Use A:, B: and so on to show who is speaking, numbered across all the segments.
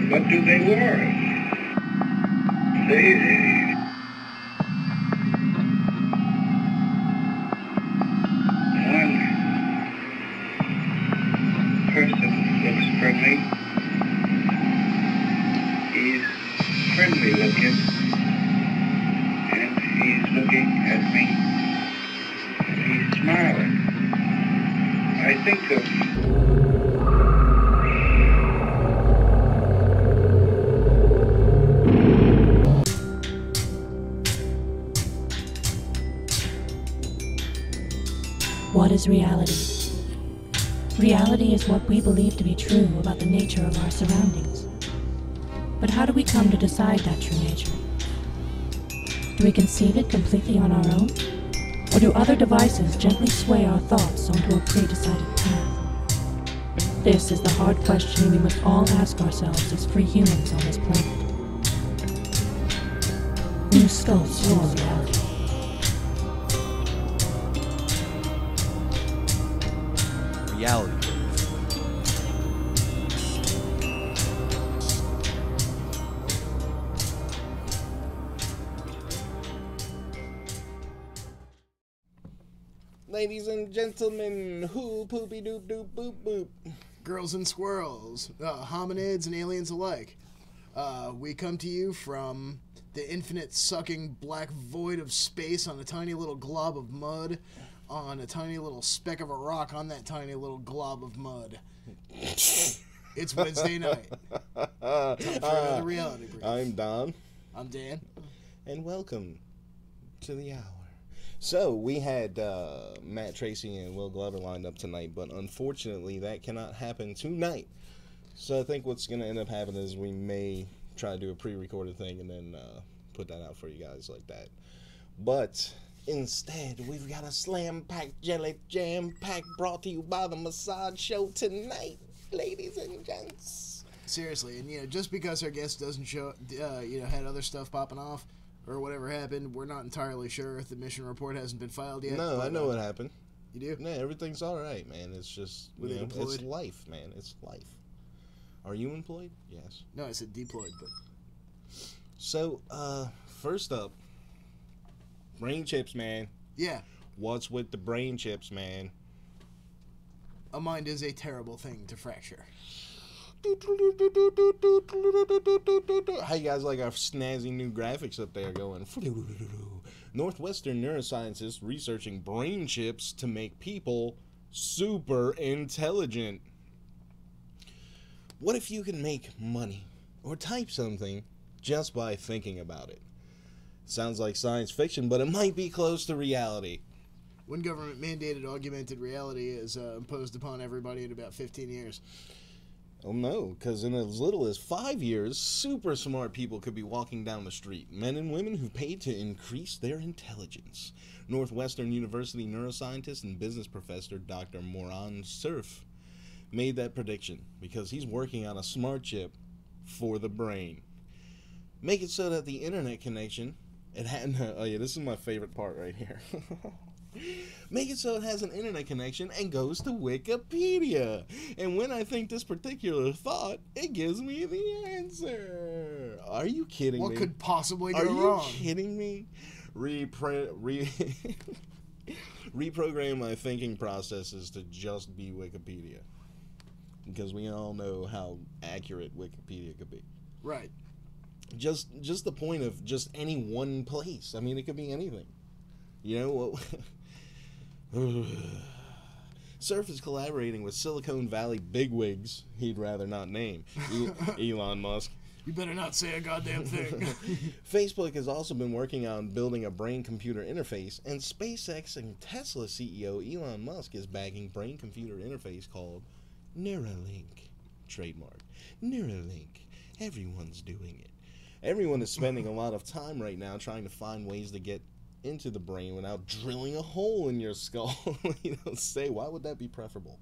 A: What do they work? One person looks friendly. He's friendly looking, and he's looking at me, and he's smiling. I think of
B: what is reality? Reality is what we believe to be true about the nature of our surroundings. But how do we come to decide that true nature? Do we conceive it completely on our own? Or do other devices gently sway our thoughts onto a pre-decided path? This is the hard question we must all ask ourselves as free humans on this planet. New skulls for reality.
C: Reality. Ladies and gentlemen, who poopy doop doop boop boop.
D: Girls and squirrels, hominids and aliens alike. We come to you from the infinite sucking black void of space on a tiny little glob of mud, on a tiny little speck of a rock on that tiny little glob of mud. It's Wednesday night. Time for another reality brief.
C: I'm Don.
D: I'm Dan.
C: And welcome to the hour. So, we had Matt Tracy and Will Glover lined up tonight, but unfortunately that cannot happen tonight. So I think what's going to end up happening is we may try to do a pre-recorded thing and then put that out for you guys like that. But instead, we've got a slam-packed, jelly jam-packed brought to you by the Massage Show tonight, ladies and gents.
D: Seriously, and just because our guest doesn't show, had other stuff popping off, or whatever happened, we're not entirely sure. If the mission report hasn't been filed yet.
C: No, I know what happened.
D: You do?
C: No, everything's all right, man. It's just, it's life, man. It's life. Are you employed? Yes.
D: No, I said deployed, but.
C: So, first up, brain chips, man.
D: Yeah.
C: What's with the brain chips, man?
D: A mind is a terrible thing to fracture.
C: How you guys like our snazzy new graphics up there going? Northwestern neuroscientists researching brain chips to make people super intelligent. What if you can make money or type something just by thinking about it? Sounds like science fiction, but it might be close to reality.
D: When government-mandated augmented reality is imposed upon everybody in about 15 years.
C: Oh no, because in as little as 5 years, super smart people could be walking down the street. Men and women who paid to increase their intelligence. Northwestern University neuroscientist and business professor Dr. Moran Surf made that prediction because he's working on a smart chip for the brain. Make it so that the internet connection, oh yeah, this is my favorite part right here. Make it so it has an internet connection and goes to Wikipedia. And when I think this particular thought, it gives me the answer. Are you kidding me?
D: What could possibly go wrong?
C: Are you kidding me? Reprogram my thinking processes to just be Wikipedia. Because we all know how accurate Wikipedia could be.
D: Right.
C: Just the point of just any one place. I mean, it could be anything. You know what? Surf is collaborating with Silicon Valley bigwigs he'd rather not name. Elon Musk.
D: You better not say a goddamn thing.
C: Facebook has also been working on building a brain-computer interface, and SpaceX and Tesla CEO Elon Musk is backing brain-computer interface called Neuralink. Trademark. Neuralink. Everyone's doing it. Everyone is spending a lot of time right now trying to find ways to get into the brain without drilling a hole in your skull. Why would that be preferable?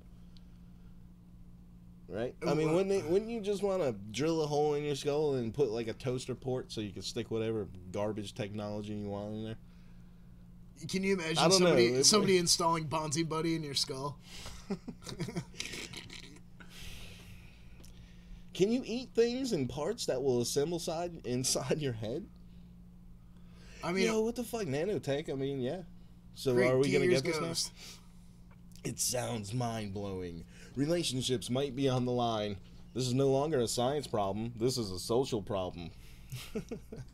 C: Right? I mean, wouldn't you just want to drill a hole in your skull and put like a toaster port so you can stick whatever garbage technology you want in there?
D: Can you imagine somebody installing Bonzi Buddy in your skull?
C: Can you eat things in parts that will assemble inside your head?
D: I mean,
C: Yo, what the fuck, nanotech? I mean, yeah. So
D: great
C: are we gonna
D: Gears
C: get this
D: Ghost.
C: now? It sounds mind-blowing. Relationships might be on the line. This is no longer a science problem. This is a social problem.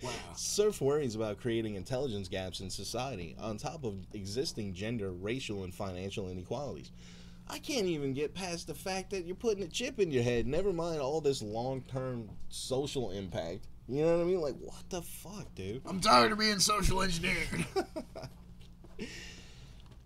D: Wow.
C: Surf worries about creating intelligence gaps in society on top of existing gender, racial, and financial inequalities. I can't even get past the fact that you're putting a chip in your head, never mind all this long-term social impact. You know what I mean? Like, what the fuck, dude?
D: I'm tired of being social engineered.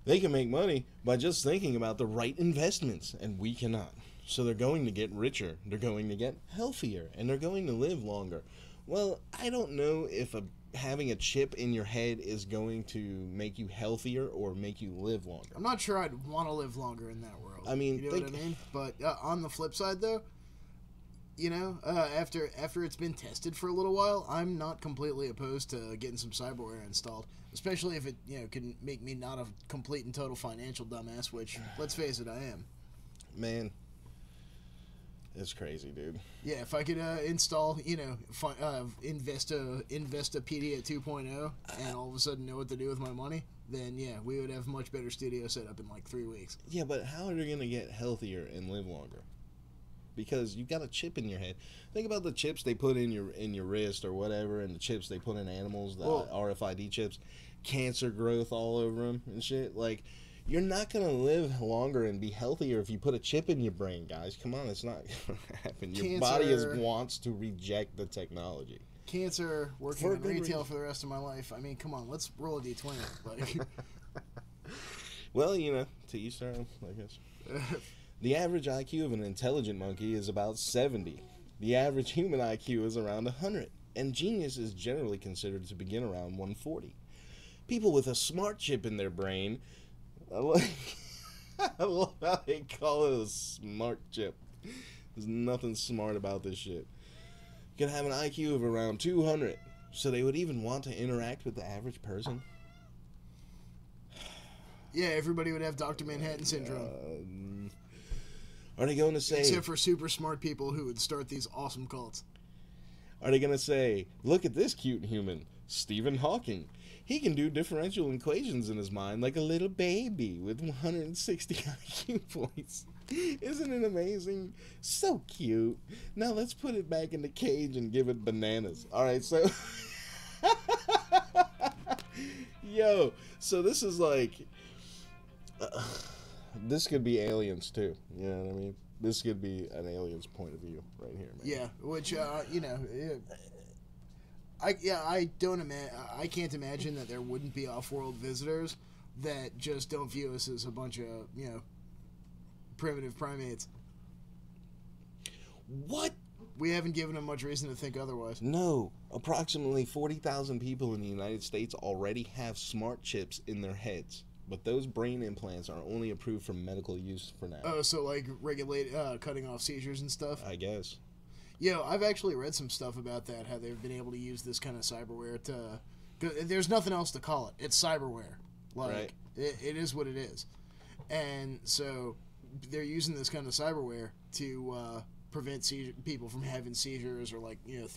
C: They can make money by just thinking about the right investments, and we cannot. So they're going to get richer, they're going to get healthier, and they're going to live longer. Well, I don't know if having a chip in your head is going to make you healthier or make you live longer.
D: I'm not sure I'd want to live longer in that world.
C: I mean,
D: you know what I mean? But on the flip side, though, you know, after it's been tested for a little while, I'm not completely opposed to getting some cyberware installed, especially if it, you know, can make me not a complete and total financial dumbass, which, let's face it, I am.
C: Man, it's crazy, dude.
D: Yeah, if I could install, you know, Investopedia 2.0 and all of a sudden know what to do with my money, then yeah, we would have a much better studio set up in like 3 weeks.
C: Yeah, but how are you going to get healthier and live longer? Because you've got a chip in your head. Think about the chips they put in your wrist or whatever, and the chips they put in animals, the RFID chips, cancer growth all over them and shit. Like, you're not going to live longer and be healthier if you put a chip in your brain, guys. Come on, it's not going to happen. Your body wants to reject the technology.
D: Cancer, working in retail for the rest of my life. I mean, come on, let's roll a D20. Like,
C: well, you know, to each their own, I guess. The average IQ of an intelligent monkey is about 70. The average human IQ is around 100. And genius is generally considered to begin around 140. People with a smart chip in their brain... I love how they call it a smart chip. There's nothing smart about this shit. You can have an IQ of around 200, so they would even want to interact with the average person.
D: Yeah, everybody would have Dr. Manhattan syndrome.
C: Are they going to say...
D: Except for super smart people who would start these awesome cults.
C: Are they going to say, look at this cute human, Stephen Hawking. He can do differential equations in his mind like a little baby with 160 IQ points. Isn't it amazing? So cute. Now let's put it back in the cage and give it bananas. Alright, so... Yo, so this is like... this could be aliens too. You know what I mean? This could be an alien's point of view right here, man.
D: Yeah, which, you know... I can't imagine that there wouldn't be off-world visitors that just don't view us as a bunch of, you know, primitive primates.
C: What?
D: We haven't given them much reason to think otherwise.
C: No. Approximately 40,000 people in the United States already have smart chips in their heads. But those brain implants are only approved for medical use for now.
D: Oh, so like regulate, cutting off seizures and stuff?
C: I guess.
D: Yeah, I've actually read some stuff about that, how they've been able to use this kind of cyberware to... There's nothing else to call it. It's cyberware. Like,
C: right.
D: It is what it is. And so they're using this kind of cyberware to prevent people from having seizures or, like, you know,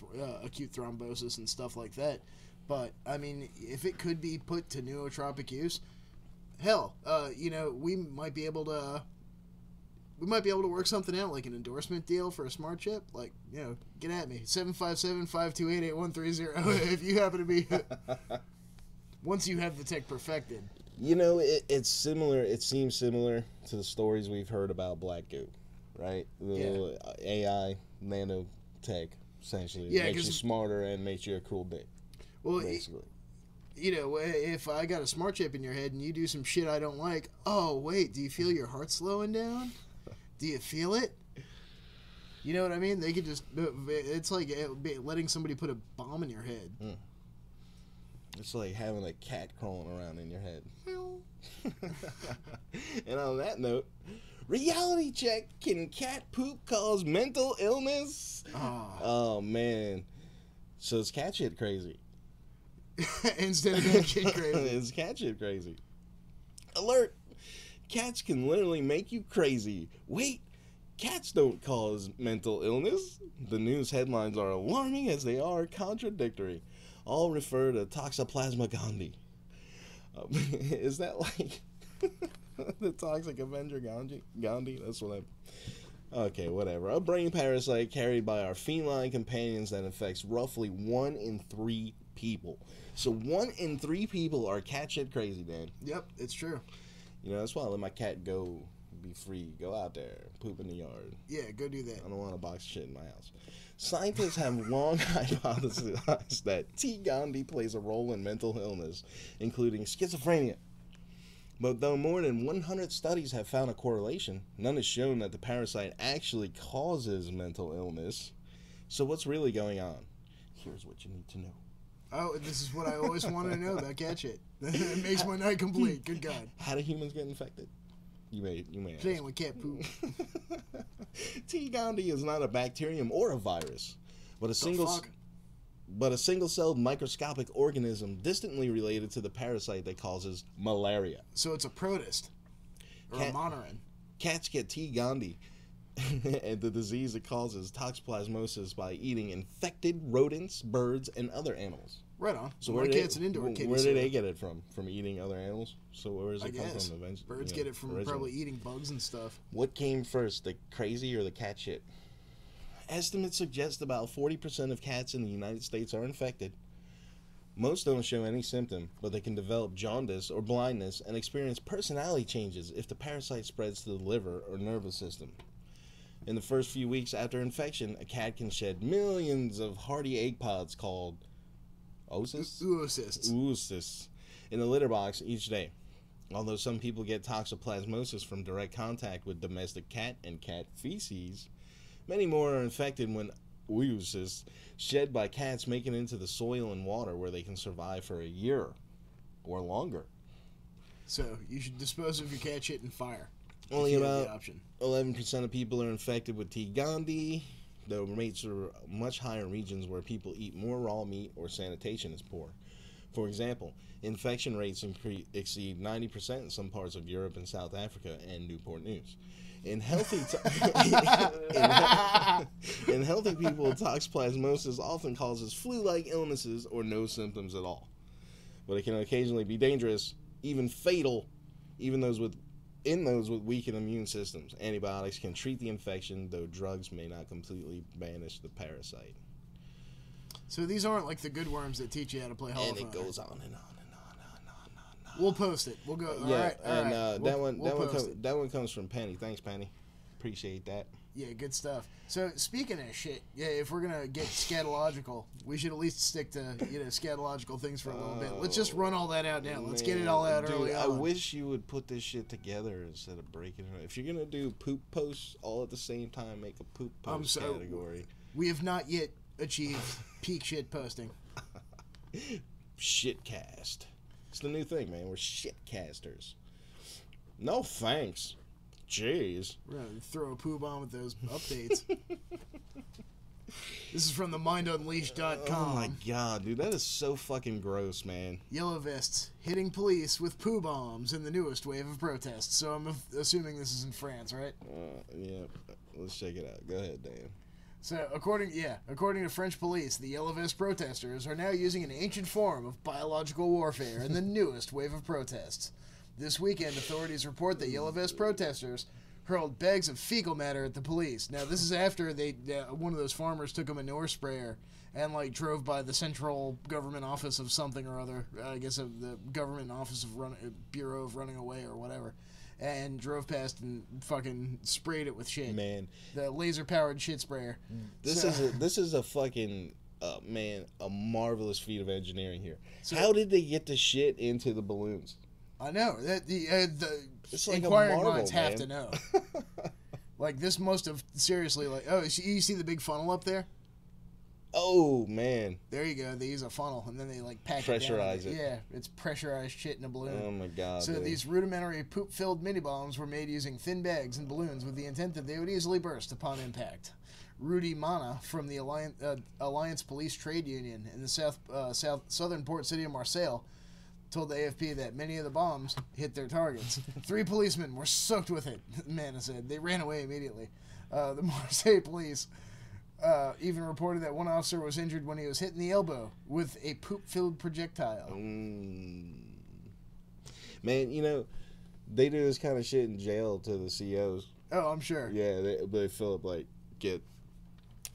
D: acute thrombosis and stuff like that. But, I mean, if it could be put to nootropic use, hell, you know, we might be able to work something out, like an endorsement deal for a smart chip. Like, you know, get at me. 757-528-8130 if you happen to be... once you have the tech perfected.
C: You know, it's similar. It seems similar to the stories we've heard about black goo, right? The AI nanotech, essentially.
D: Yeah,
C: makes you smarter and makes you a cool dick.
D: Well,
C: basically.
D: You know, if I got a smart chip in your head and you do some shit I don't like, oh, wait, do you feel your heart slowing down? Do you feel it? You know what I mean? They could just... It's like letting somebody put a bomb in your head.
C: Mm. It's like having a cat crawling around in your head. And on that note, reality check. Can cat poop cause mental illness? Oh, man. So it's cat shit crazy.
D: Instead of that shit crazy.
C: It's cat shit crazy. Alert! Cats can literally make you crazy. Wait, Cats don't cause mental illness. The news headlines are alarming as they are contradictory. All refer to Toxoplasma gondii. Is that like the Toxic Avenger Gandhi? That's what Okay, whatever. A brain parasite carried by our feline companions that infects roughly 1 in 3 people. So 1 in 3 people are cat shit crazy, Dan.
D: Yep, it's true.
C: You know, that's why I let my cat go, be free, go out there, poop in the yard.
D: Yeah, go do that.
C: I don't want a box of shit in my house. Scientists have long hypothesized that T. gondii plays a role in mental illness, including schizophrenia. But though more than 100 studies have found a correlation, none has shown that the parasite actually causes mental illness. So what's really going on? Here's what you need to know.
D: Oh, this is what I always wanted to know about cat shit. It makes my night complete. Good God.
C: How do humans get infected? You may ask.
D: Playing with cat poop.
C: T. gondii is not a bacterium or a virus, but a single-celled microscopic organism distantly related to the parasite that causes malaria.
D: So it's a protist or a monorin.
C: Cats get T. gondii and the disease it causes toxoplasmosis by eating infected rodents, birds, and other animals.
D: Right on.
C: So
D: my cat's an indoor kitty.
C: Where did they get it from? From eating other animals? So where does it come from eventually?
D: Birds get it from probably eating bugs and stuff.
C: What came first, the crazy or the cat shit? Estimates suggest about 40% of cats in the United States are infected. Most don't show any symptom, but they can develop jaundice or blindness and experience personality changes if the parasite spreads to the liver or nervous system. In the first few weeks after infection, a cat can shed millions of hardy egg pods called oocysts in the litter box each day. Although some people get toxoplasmosis from direct contact with domestic cat and cat feces, many more are infected when oocysts shed by cats make it into the soil and water where they can survive for a year or longer.
D: So you should dispose of your cat shit in fire.
C: Only about 11% of people are infected with T. gondii. The rates are much higher in regions where people eat more raw meat or sanitation is poor. For example, infection rates exceed 90% in some parts of Europe and South Africa and Newport News. In healthy people, toxoplasmosis often causes flu-like illnesses or no symptoms at all. But it can occasionally be dangerous, even fatal, in those with weakened immune systems. Antibiotics can treat the infection, though drugs may not completely banish the parasite.
D: So these aren't like the good worms that teach you how to play Hollow.
C: And it goes on and on.
D: We'll post it. We'll go.
C: Yeah,
D: all right.
C: That one comes from Penny. Thanks, Penny. Appreciate that.
D: Yeah, good stuff. So speaking of shit, yeah, if we're gonna get scatological, we should at least stick to scatological things for a little bit. Let's just run all that out now. Let's get it all out early on.
C: I wish you would put this shit together instead of breaking it. If you're gonna do poop posts all at the same time, make a poop post category.
D: We have not yet achieved peak shit posting.
C: Shitcast. It's the new thing, man. We're shitcasters. No thanks. Jeez.
D: We're going to throw a poo bomb with those updates. This is from the mindunleashed.com.
C: Oh my god, dude. That is so fucking gross, man.
D: Yellow vests hitting police with poo bombs in the newest wave of protests. So I'm assuming this is in France, right?
C: Yeah. Let's check it out. Go ahead, Dan.
D: So, according to French police, the yellow vest protesters are now using an ancient form of biological warfare in the newest wave of protests. This weekend, authorities report that yellow vest protesters hurled bags of fecal matter at the police. Now, this is after one of those farmers took a manure sprayer and drove by the central government office of something or other. I guess of the government office of Bureau of Running Away or whatever. And drove past and fucking sprayed it with shit.
C: Man,
D: the laser-powered shit sprayer.
C: This is a fucking a marvelous feat of engineering here. So, how did they get the shit into the balloons?
D: I know that the
C: like
D: inquiring minds have to know. This must have seriously you see the big funnel up there?
C: Oh man!
D: There you go. They use a funnel and then they pack
C: pressurize
D: it. Yeah, it's pressurized shit in a balloon.
C: Oh my god!
D: So these rudimentary poop-filled mini bombs were made using thin bags and balloons with the intent that they would easily burst upon impact. Rudy Mana from the Alliance Police Trade Union in the southern port city of Marseille told the AFP that many of the bombs hit their targets. 3 policemen were soaked with it, Mana said. They ran away immediately. The Marseille police even reported that one officer was injured when he was hit in the elbow with a poop-filled projectile.
C: Man, you know, they do this kind of shit in jail to the COs.
D: Oh, I'm sure.
C: Yeah, they fill up, like, get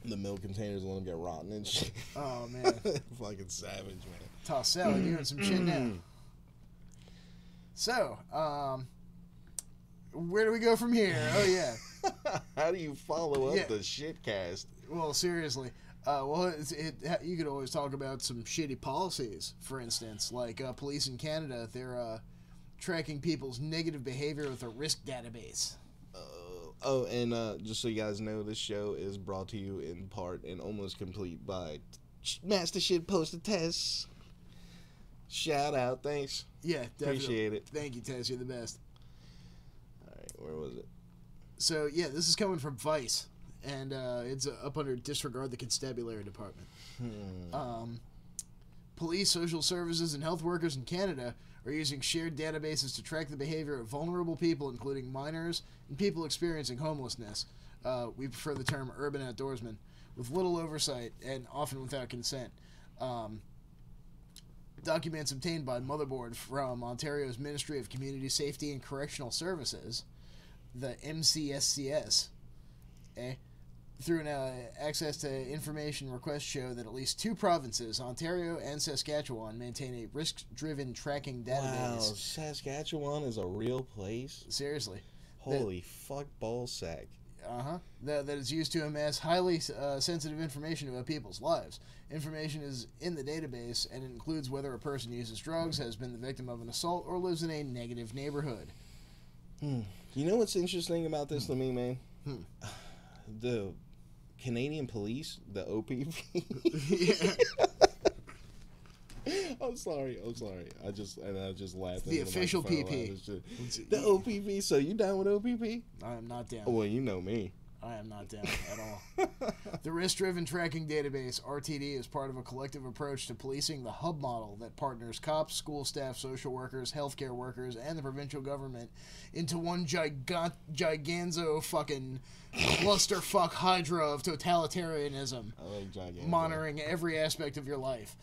C: the milk containers and let them get rotten and shit.
D: Oh, man.
C: Fucking savage, man.
D: Toss salad, you doing some shit now. So, where do we go from here? Oh, yeah.
C: How do you follow up the shitcast?
D: Well, seriously. You could always talk about some shitty policies, for instance. Like, police in Canada, they're tracking people's negative behavior with a risk database.
C: Just so you guys know, this show is brought to you in part and almost complete by Master Shitposter TESS. Shout out, thanks.
D: Yeah, definitely.
C: Appreciate it.
D: Thank you, Tess. You're the best.
C: Alright, where was it?
D: So, yeah, this is coming from Vice, and it's up under Disregard the Constabulary Department. Police, social services, and health workers in Canada are using shared databases to track the behavior of vulnerable people, including minors and people experiencing homelessness. We prefer the term urban outdoorsmen, with little oversight and often without consent. Documents obtained by Motherboard from Ontario's Ministry of Community Safety and Correctional Services, the MCSCS, through an access to information request show that at least 2 provinces, Ontario and Saskatchewan, maintain a risk-driven tracking database.
C: Wow, Saskatchewan is a real place?
D: Seriously.
C: Holy fuck ballsack.
D: That is used to amass highly sensitive information about people's lives. Information is in the database, and it includes whether a person uses drugs, has been the victim of an assault, or lives in a negative neighborhood.
C: You know what's interesting about this to me, man? The Canadian police, the OPP. I'm sorry. I just laughed.
D: The official PP.
C: The OPP. So you down with OPP?
D: I am not down.
C: Well, you know me.
D: I am not down at all. The Risk-Driven Tracking Database, RTD, is part of a collective approach to policing the hub model that partners cops, school staff, social workers, healthcare workers, and the provincial government into one giganzo fucking clusterfuck hydra of totalitarianism, monitoring every aspect of your life.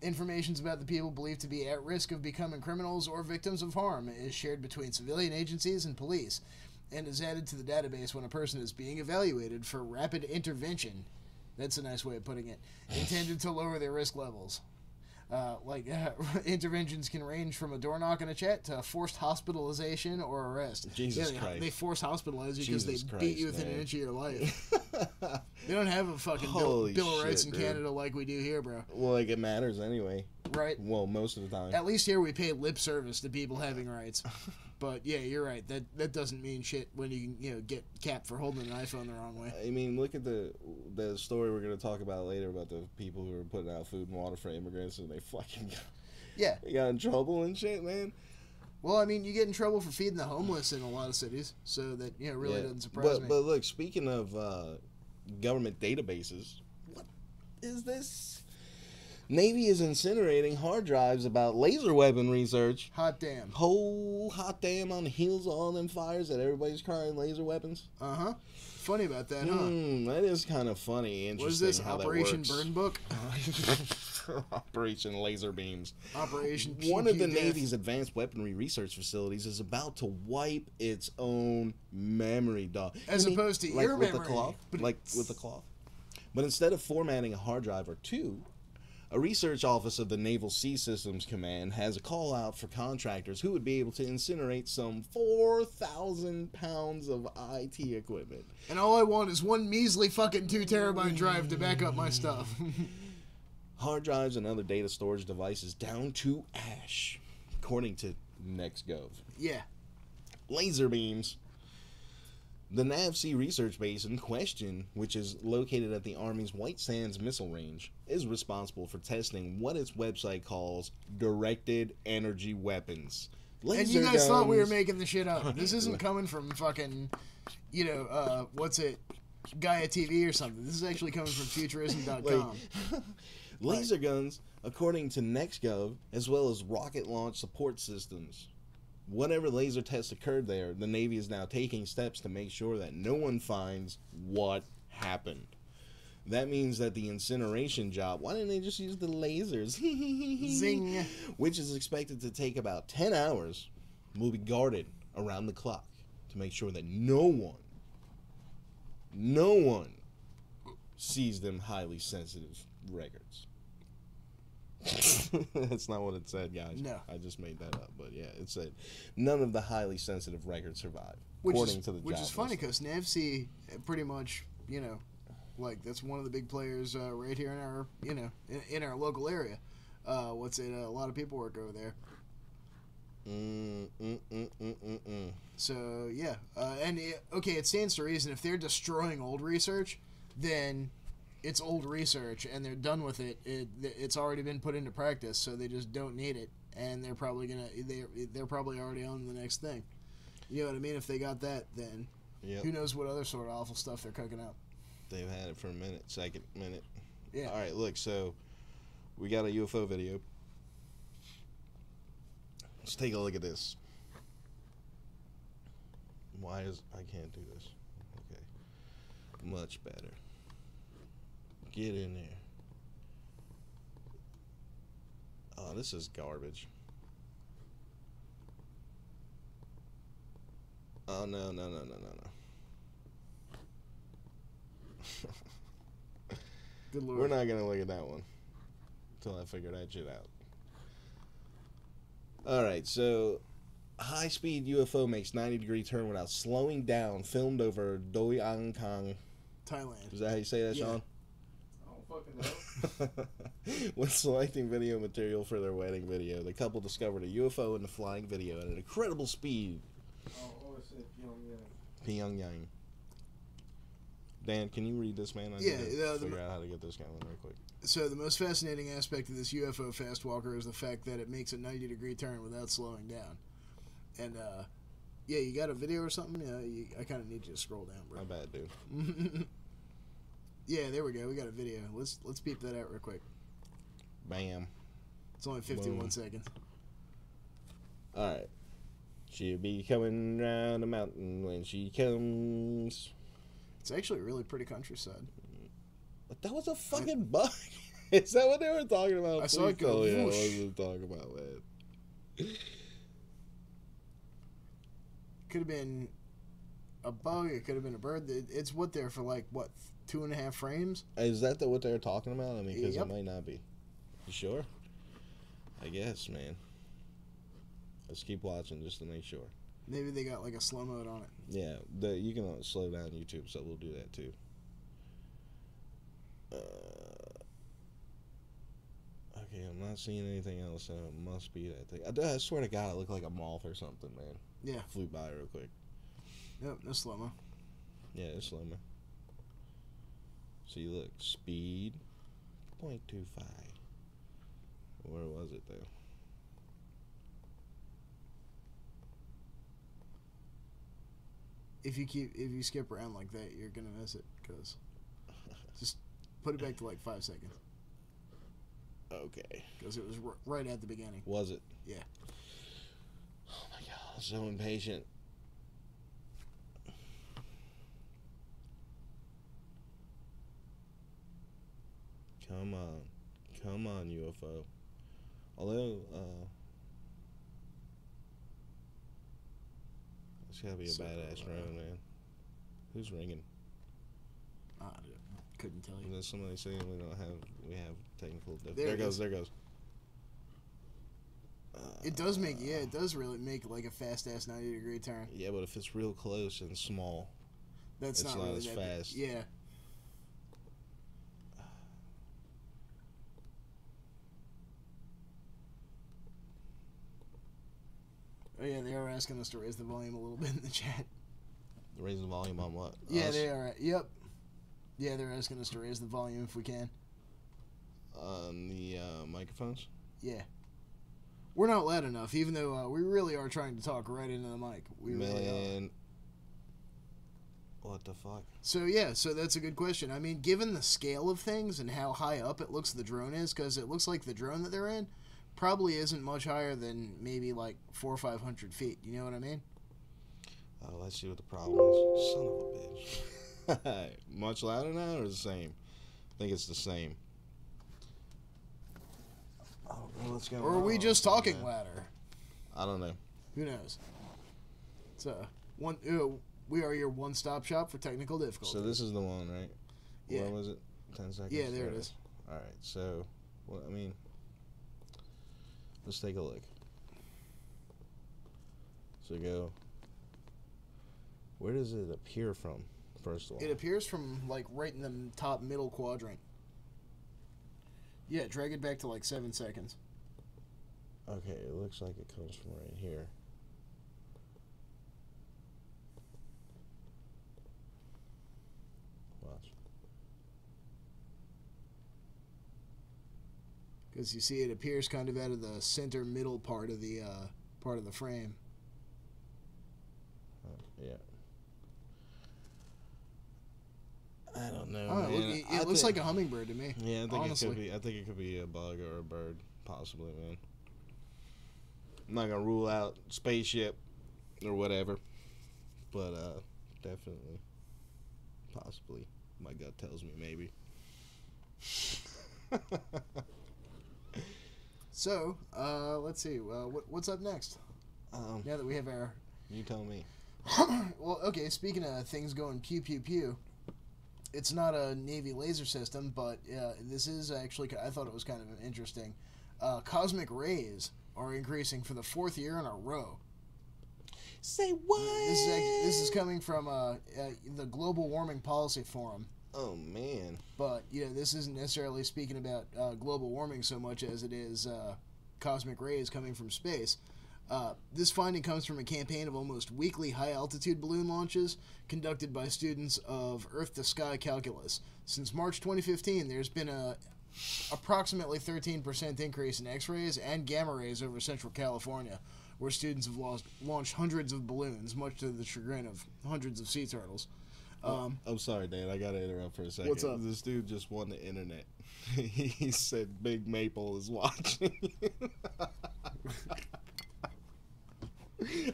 D: Information about the people believed to be at risk of becoming criminals or victims of harm is shared between civilian agencies and police, and is added to the database when a person is being evaluated for rapid intervention. That's a nice way of putting it. Intended to lower their risk levels. Interventions can range from a door knock and a chat to forced hospitalization or arrest.
C: Jesus Christ.
D: They force hospitalize you because they beat you within an inch of your life. They don't have a fucking Bill of Rights in Canada like we do here, bro.
C: Well, like, it matters anyway.
D: Right.
C: Well, most of the time.
D: At least here we pay lip service to people having rights. But yeah, you're right. That doesn't mean shit when you get capped for holding an iPhone the wrong way.
C: I mean, look at the story we're gonna talk about later about the people who are putting out food and water for immigrants and they fucking got in trouble and shit, man.
D: Well, I mean, you get in trouble for feeding the homeless in a lot of cities, so that really doesn't surprise me.
C: But look, speaking of government databases, what is this? Navy is incinerating hard drives about laser weapon research.
D: Hot damn.
C: Hot damn on the heels of all them fires that everybody's crying laser weapons.
D: Funny about that, huh?
C: That is kind of funny. Interesting.
D: What is this,
C: how
D: Operation
C: that works.
D: Burn Book?
C: Operation Laser Beams.
D: Operation
C: One of the
D: Death.
C: Navy's advanced weaponry research facilities is about to wipe its own memory, dog.
D: As opposed to your
C: with
D: memory.
C: The cloth, like with the cloth. But instead of formatting a hard drive or two, a research office of the Naval Sea Systems Command has a call out for contractors who would be able to incinerate some 4,000 pounds of IT equipment.
D: And all I want is one measly fucking 2 terabyte drive to back up my stuff.
C: Hard drives and other data storage devices down to ash, according to NextGov.
D: Yeah.
C: Laser beams. The NAVC research base in question, which is located at the Army's White Sands Missile Range, is responsible for testing what its website calls directed energy weapons. Laser
D: and you guys
C: guns.
D: thought we were making the shit up. This isn't coming from fucking, what's it, Gaia TV or something. This is actually coming from futurism.com.
C: Laser guns, according to NextGov, as well as rocket launch support systems. Whatever laser test occurred there, the Navy is now taking steps to make sure that no one finds what happened. That means that the incineration job, why didn't they just use the lasers?
D: Zing.
C: Which is expected to take about 10 hours, will be guarded around the clock to make sure that no one sees them highly sensitive records. That's not what it said, guys.
D: No.
C: I just made that up. But yeah, it said none of the highly sensitive records survive, according to the job
D: Which is funny
C: list.
D: because NAVSEA pretty much, you know, like that's one of the big players right here in our, you know, in our local area. A lot of people work over there. So yeah, okay, it stands to reason if they're destroying old research, then it's old research and they're done with it. It's already been put into practice, so they just don't need it, and they're probably already on the next thing. You know what I mean? If they got that, then who knows what other sort of awful stuff they're cooking up.
C: They've had it for a second minute.
D: Yeah.
C: All right, look, so we got a UFO video. Let's take a look at this. I can't do this? Okay. Much better. Get in there. Oh, this is garbage. Oh, no.
D: Good Lord.
C: We're not going to look at that one until I figure that shit out. Alright, so high-speed UFO makes 90-degree turn without slowing down, filmed over Doi Ang Kang.
D: Thailand.
C: Is that how you say that,
D: Yeah.
C: Sean?
E: I don't fucking know.
C: When selecting video material for their wedding video, the couple discovered a UFO in the flying video at an incredible speed.
E: Oh, it's Pyongyang.
C: Pyongyang. Dan, can you read this, man? I
D: Yeah,
C: need to figure out how to get this going real quick.
D: So the most fascinating aspect of this UFO fast walker is the fact that it makes a 90-degree turn without slowing down. And yeah, you got a video or something? Yeah, I kind of need you to scroll down, bro.
C: My bad, dude.
D: Yeah, there we go. We got a video. Let's peep that out real quick.
C: Bam.
D: It's only 51
C: Boom.
D: seconds.
C: Alright. She'll be coming round the mountain when she comes.
D: It's actually really pretty countryside.
C: But that was a fucking bug. Is that what they were talking about?
D: I saw it go
C: Please tell me
D: whoosh.
C: I wasn't talking about, man.
D: Could have been a bug. It could have been a bird. It's what there for like, what, 2.5 frames?
C: Is that what they were talking about? I mean, because
D: Yep.
C: it might not be. You sure? I guess, man. Let's keep watching just to make sure.
D: Maybe they got like a slow mode on it.
C: Yeah, you can slow down YouTube, so we'll do that too. Okay, I'm not seeing anything else, so it must be that thing. I swear to God, it looked like a moth or something, man.
D: Yeah.
C: Flew by real quick.
D: Nope, no slow mo.
C: Yeah, it's slow, man. See, look, speed 0.25. Where was it though?
D: If you skip around like that, you're gonna miss it. Cause just put it back to like 5 seconds.
C: Okay.
D: Because it was right at the beginning.
C: Was it?
D: Yeah.
C: Oh my God, I'm so impatient. Come on, UFO. Although, it's gotta be a
D: So,
C: badass drone, man. Who's ringing?
D: I couldn't tell you.
C: There's somebody saying we have technical difficulties.
D: There it
C: There goes.
D: It does make, yeah, it does really make like a fast ass 90-degree turn.
C: Yeah, but if it's real close and small,
D: That's
C: it's
D: not
C: not
D: really
C: as
D: that
C: fast.
D: Yeah. Oh yeah, they are asking us to raise the volume a little bit in the chat.
C: Raise the volume on what?
D: Yeah,
C: Us?
D: they are. Yep. Yeah, they're asking us to raise the volume if we can.
C: On the microphones?
D: Yeah. We're not loud enough, even though we really are trying to talk right into the mic. We really are.
C: Man. What the fuck?
D: So yeah, so that's a good question. I mean, given the scale of things and how high up it looks the drone is, because it looks like the drone that they're in probably isn't much higher than maybe like 400 or 500 feet. You know what I mean?
C: Oh, let's see what the problem is. Son of a bitch. Much louder now, or the same? I think it's the same. Oh, well, what's going on?
D: Or are we just talking louder?
C: I don't know.
D: Who knows? It's we are your one-stop shop for technical difficulties.
C: So this is the one, right?
D: Yeah.
C: What was it? 10 seconds?
D: Yeah, there it is.
C: All right, so, well, I mean, let's take a look. So go, where does it appear from, first of all?
D: It appears from, like, right in the top middle quadrant. Yeah, drag it back to, like, 7 seconds.
C: Okay, it looks like it comes from right here. Watch.
D: Because you see, it appears kind of out of the center middle part of the frame.
C: Yeah. I don't know.
D: Oh,
C: Man.
D: it looks like a hummingbird to me.
C: Yeah, I think
D: honestly.
C: it could be. I think it could be a bug or a bird, possibly, man. I'm not gonna rule out spaceship or whatever, but definitely, possibly. My gut tells me maybe.
D: So, let's see. What's up next? Now that we have our...
C: You tell me.
D: Well, okay, speaking of things going pew pew pew, it's not a Navy laser system, but this is actually, I thought it was kind of interesting. Cosmic rays are increasing for the 4th year in a row.
C: Say what?
D: This is coming from the Global Warming Policy Forum.
C: Oh, man.
D: But, this isn't necessarily speaking about global warming so much as it is cosmic rays coming from space. This finding comes from a campaign of almost weekly high-altitude balloon launches conducted by students of Earth-to-Sky Calculus. Since March 2015, there's been a approximately 13% increase in X-rays and gamma rays over Central California, where students have launched hundreds of balloons, much to the chagrin of hundreds of sea turtles.
C: I'm sorry, Dan. I gotta interrupt for a second.
D: What's up?
C: This dude just won the internet. He said Big Maple is watching.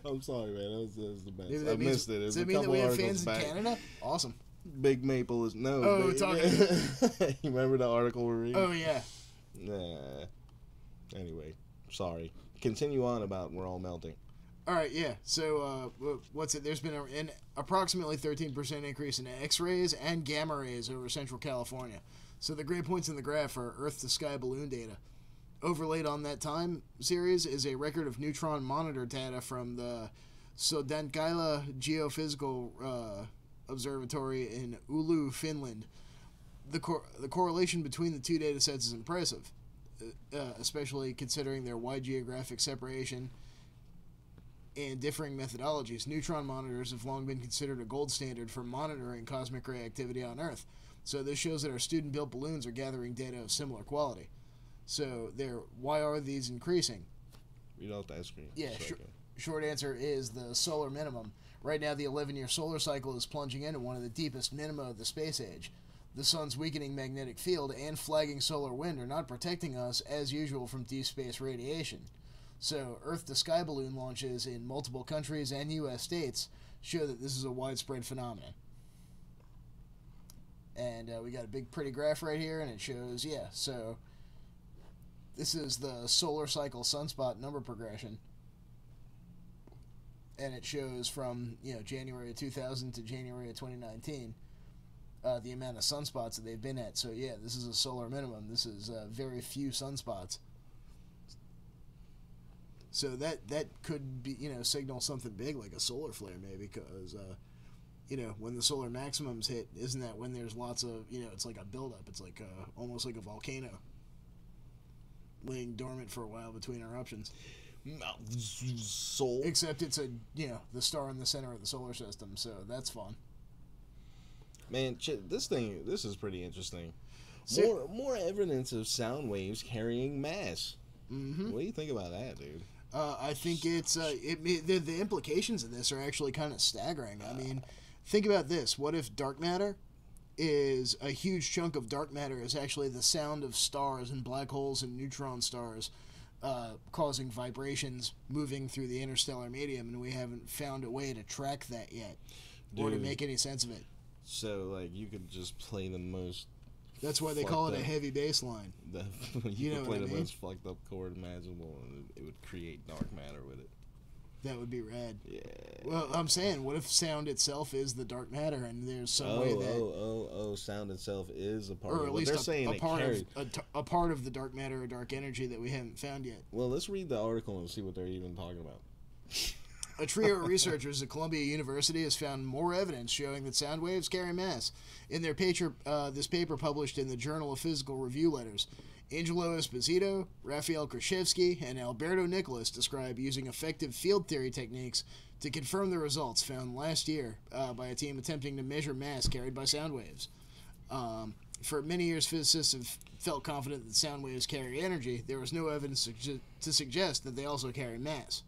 C: I'm sorry, man. That was the best. I missed it.
D: Does that mean that we have fans in Canada? Awesome.
C: Big Maple is no.
D: Oh,
C: we're
D: talking.
C: You remember the article we're reading?
D: Oh yeah.
C: Nah. Anyway, sorry. Continue on about we're all melting.
D: All right, yeah. So, what's it? There's been an approximately 13% increase in X-rays and gamma rays over Central California. So the gray points in the graph are Earth-to-sky balloon data. Overlaid on that time series is a record of neutron monitor data from the Sodankyla Geophysical Observatory in Oulu, Finland. The correlation between the two data sets is impressive, especially considering their wide geographic separation and differing methodologies. Neutron monitors have long been considered a gold standard for monitoring cosmic ray activity on Earth. So this shows that our student-built balloons are gathering data of similar quality. So why are these increasing?
C: Read out that screen.
D: Yeah, short answer is the solar minimum. Right now, the 11-year solar cycle is plunging into one of the deepest minima of the space age. The sun's weakening magnetic field and flagging solar wind are not protecting us, as usual, from deep space radiation. So, Earth-to-sky balloon launches in multiple countries and U.S. states show that this is a widespread phenomenon. And we got a big, pretty graph right here, and it shows, so this is the solar cycle sunspot number progression. And it shows from, January of 2000 to January of 2019, the amount of sunspots that they've been at. So, this is a solar minimum. This is very few sunspots. So that could be, signal something big like a solar flare maybe, because, when the solar maximums hit, isn't that when there's lots of, it's like a buildup. It's like almost like a volcano laying dormant for a while between eruptions. Except it's the star in the center of the solar system, so that's fun.
C: Man, this is pretty interesting.
D: So,
C: More evidence of sound waves carrying mass.
D: Mm-hmm.
C: What do you think about that, dude?
D: I think it's the implications of this are actually kind of staggering. I mean, think about this. What if dark matter is a huge chunk of dark matter is actually the sound of stars and black holes and neutron stars causing vibrations moving through the interstellar medium, and we haven't found a way to track that yet, or to make any sense of it.
C: So, like, you could just play the most...
D: That's why they call it a heavy bass line.
C: You could play the most fucked up chord imaginable, and it would create dark matter with it.
D: That would be rad.
C: Yeah.
D: Well, I'm saying, what if sound itself is the dark matter, and there's some way that...
C: sound itself is a part of it.
D: Or at least
C: they're saying
D: a part of the dark matter or dark energy that we haven't found yet.
C: Well, let's read the article and see what they're even talking about.
D: A trio of researchers at Columbia University has found more evidence showing that sound waves carry mass. In their this paper published in the Journal of Physical Review Letters, Angelo Esposito, Raphael Krashevsky, and Alberto Nicolas describe using effective field theory techniques to confirm the results found last year by a team attempting to measure mass carried by sound waves. For many years, physicists have felt confident that sound waves carry energy. There was no evidence to suggest that they also carry mass.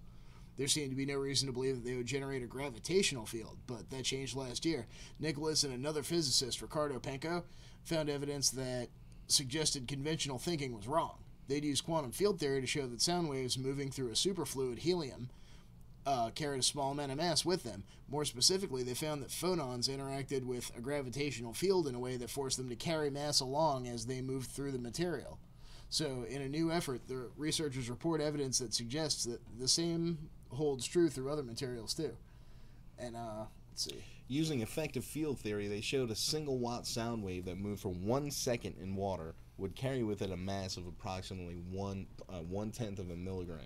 D: There seemed to be no reason to believe that they would generate a gravitational field, but that changed last year. Nicholas and another physicist, Ricardo Penco, found evidence that suggested conventional thinking was wrong. They'd used quantum field theory to show that sound waves moving through a superfluid helium carried a small amount of mass with them. More specifically, they found that phonons interacted with a gravitational field in a way that forced them to carry mass along as they moved through the material. So, in a new effort, the researchers report evidence that suggests that the same holds true through other materials too. And let's see.
C: Using effective field theory, they showed a single watt sound wave that moved for 1 second in water would carry with it a mass of approximately 1/10 of a milligram.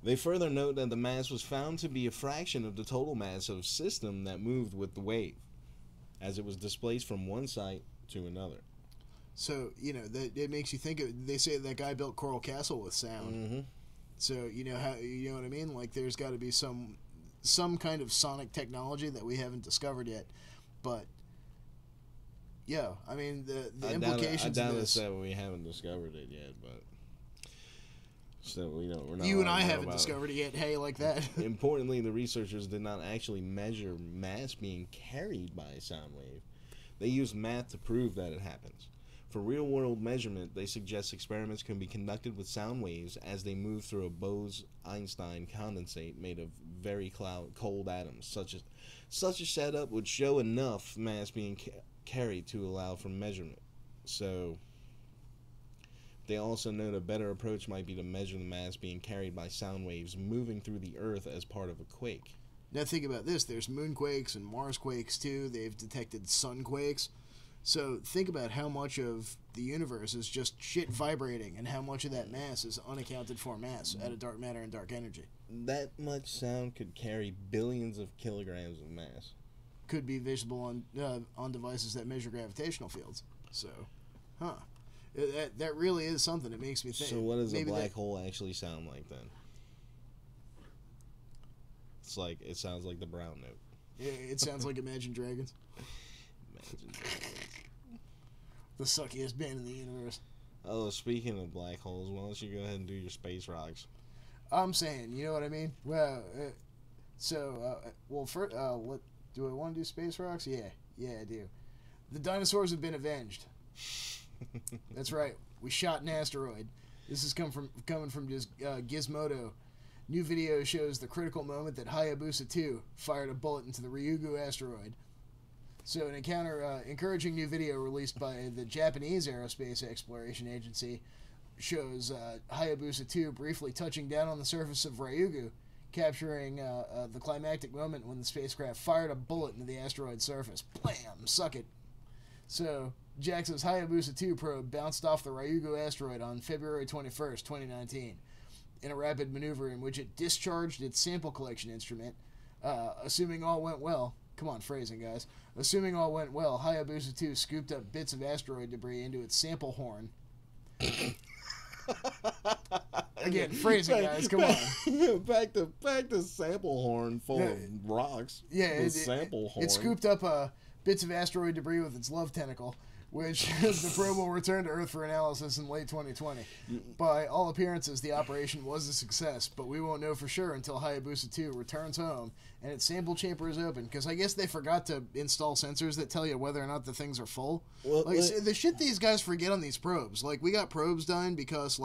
C: They further note that the mass was found to be a fraction of the total mass of a system that moved with the wave, as it was displaced from one site to another.
D: So, that it makes you think of, they say that guy built Coral Castle with sound.
C: Mm-hmm.
D: So, you know what I mean? Like, there's got to be some kind of sonic technology that we haven't discovered yet. But, yeah, I mean, the implications
C: I doubt
D: of this...
C: that we haven't discovered it yet, but still, we're not...
D: You and I haven't discovered it yet, hey, like that.
C: Importantly, the researchers did not actually measure mass being carried by a sound wave. They used math to prove that it happens. For real-world measurement, they suggest experiments can be conducted with sound waves as they move through a Bose-Einstein condensate made of very cold atoms. Such a setup would show enough mass being carried to allow for measurement. So, they also note a better approach might be to measure the mass being carried by sound waves moving through the Earth as part of a quake.
D: Now think about this. There's moonquakes and Marsquakes, too. They've detected sunquakes. So think about how much of the universe is just shit vibrating and how much of that mass is unaccounted for mass out of dark matter and dark energy.
C: That much sound could carry billions of kilograms of mass.
D: Could be visible on devices that measure gravitational fields. So, that really is something. It makes me think.
C: So what does a black hole actually sound like then? It sounds like the brown note.
D: Yeah, it sounds like Imagine Dragons.
C: Imagine Dragons.
D: The suckiest band in the universe.
C: Oh, speaking of black holes, why don't you go ahead and do your space rocks?
D: I'm saying, you know what I mean? Well, first, do I want to do space rocks? Yeah, I do. The dinosaurs have been avenged. That's right. We shot an asteroid. This is coming from just Gizmodo. New video shows the critical moment that Hayabusa 2 fired a bullet into the Ryugu asteroid. So an encouraging new video released by the Japanese Aerospace Exploration Agency shows Hayabusa 2 briefly touching down on the surface of Ryugu, capturing the climactic moment when the spacecraft fired a bullet into the asteroid's surface. Blam! Suck it. So, JAXA's Hayabusa 2 probe bounced off the Ryugu asteroid on February 21st, 2019, in a rapid maneuver in which it discharged its sample collection instrument. Assuming all went well, come on, phrasing, guys. Assuming all went well, Hayabusa 2 scooped up bits of asteroid debris into its sample horn. Again, phrasing, guys, come on.
C: Back to sample horn full of rocks.
D: Yeah,
C: sample horn.
D: It scooped up bits of asteroid debris with its love tentacle, which the probe will return to Earth for analysis in late 2020. By all appearances, the operation was a success, but we won't know for sure until Hayabusa 2 returns home and its sample chamber is open, because I guess they forgot to install sensors that tell you whether or not the things are full. The shit these guys forget on these probes. We got probes done because,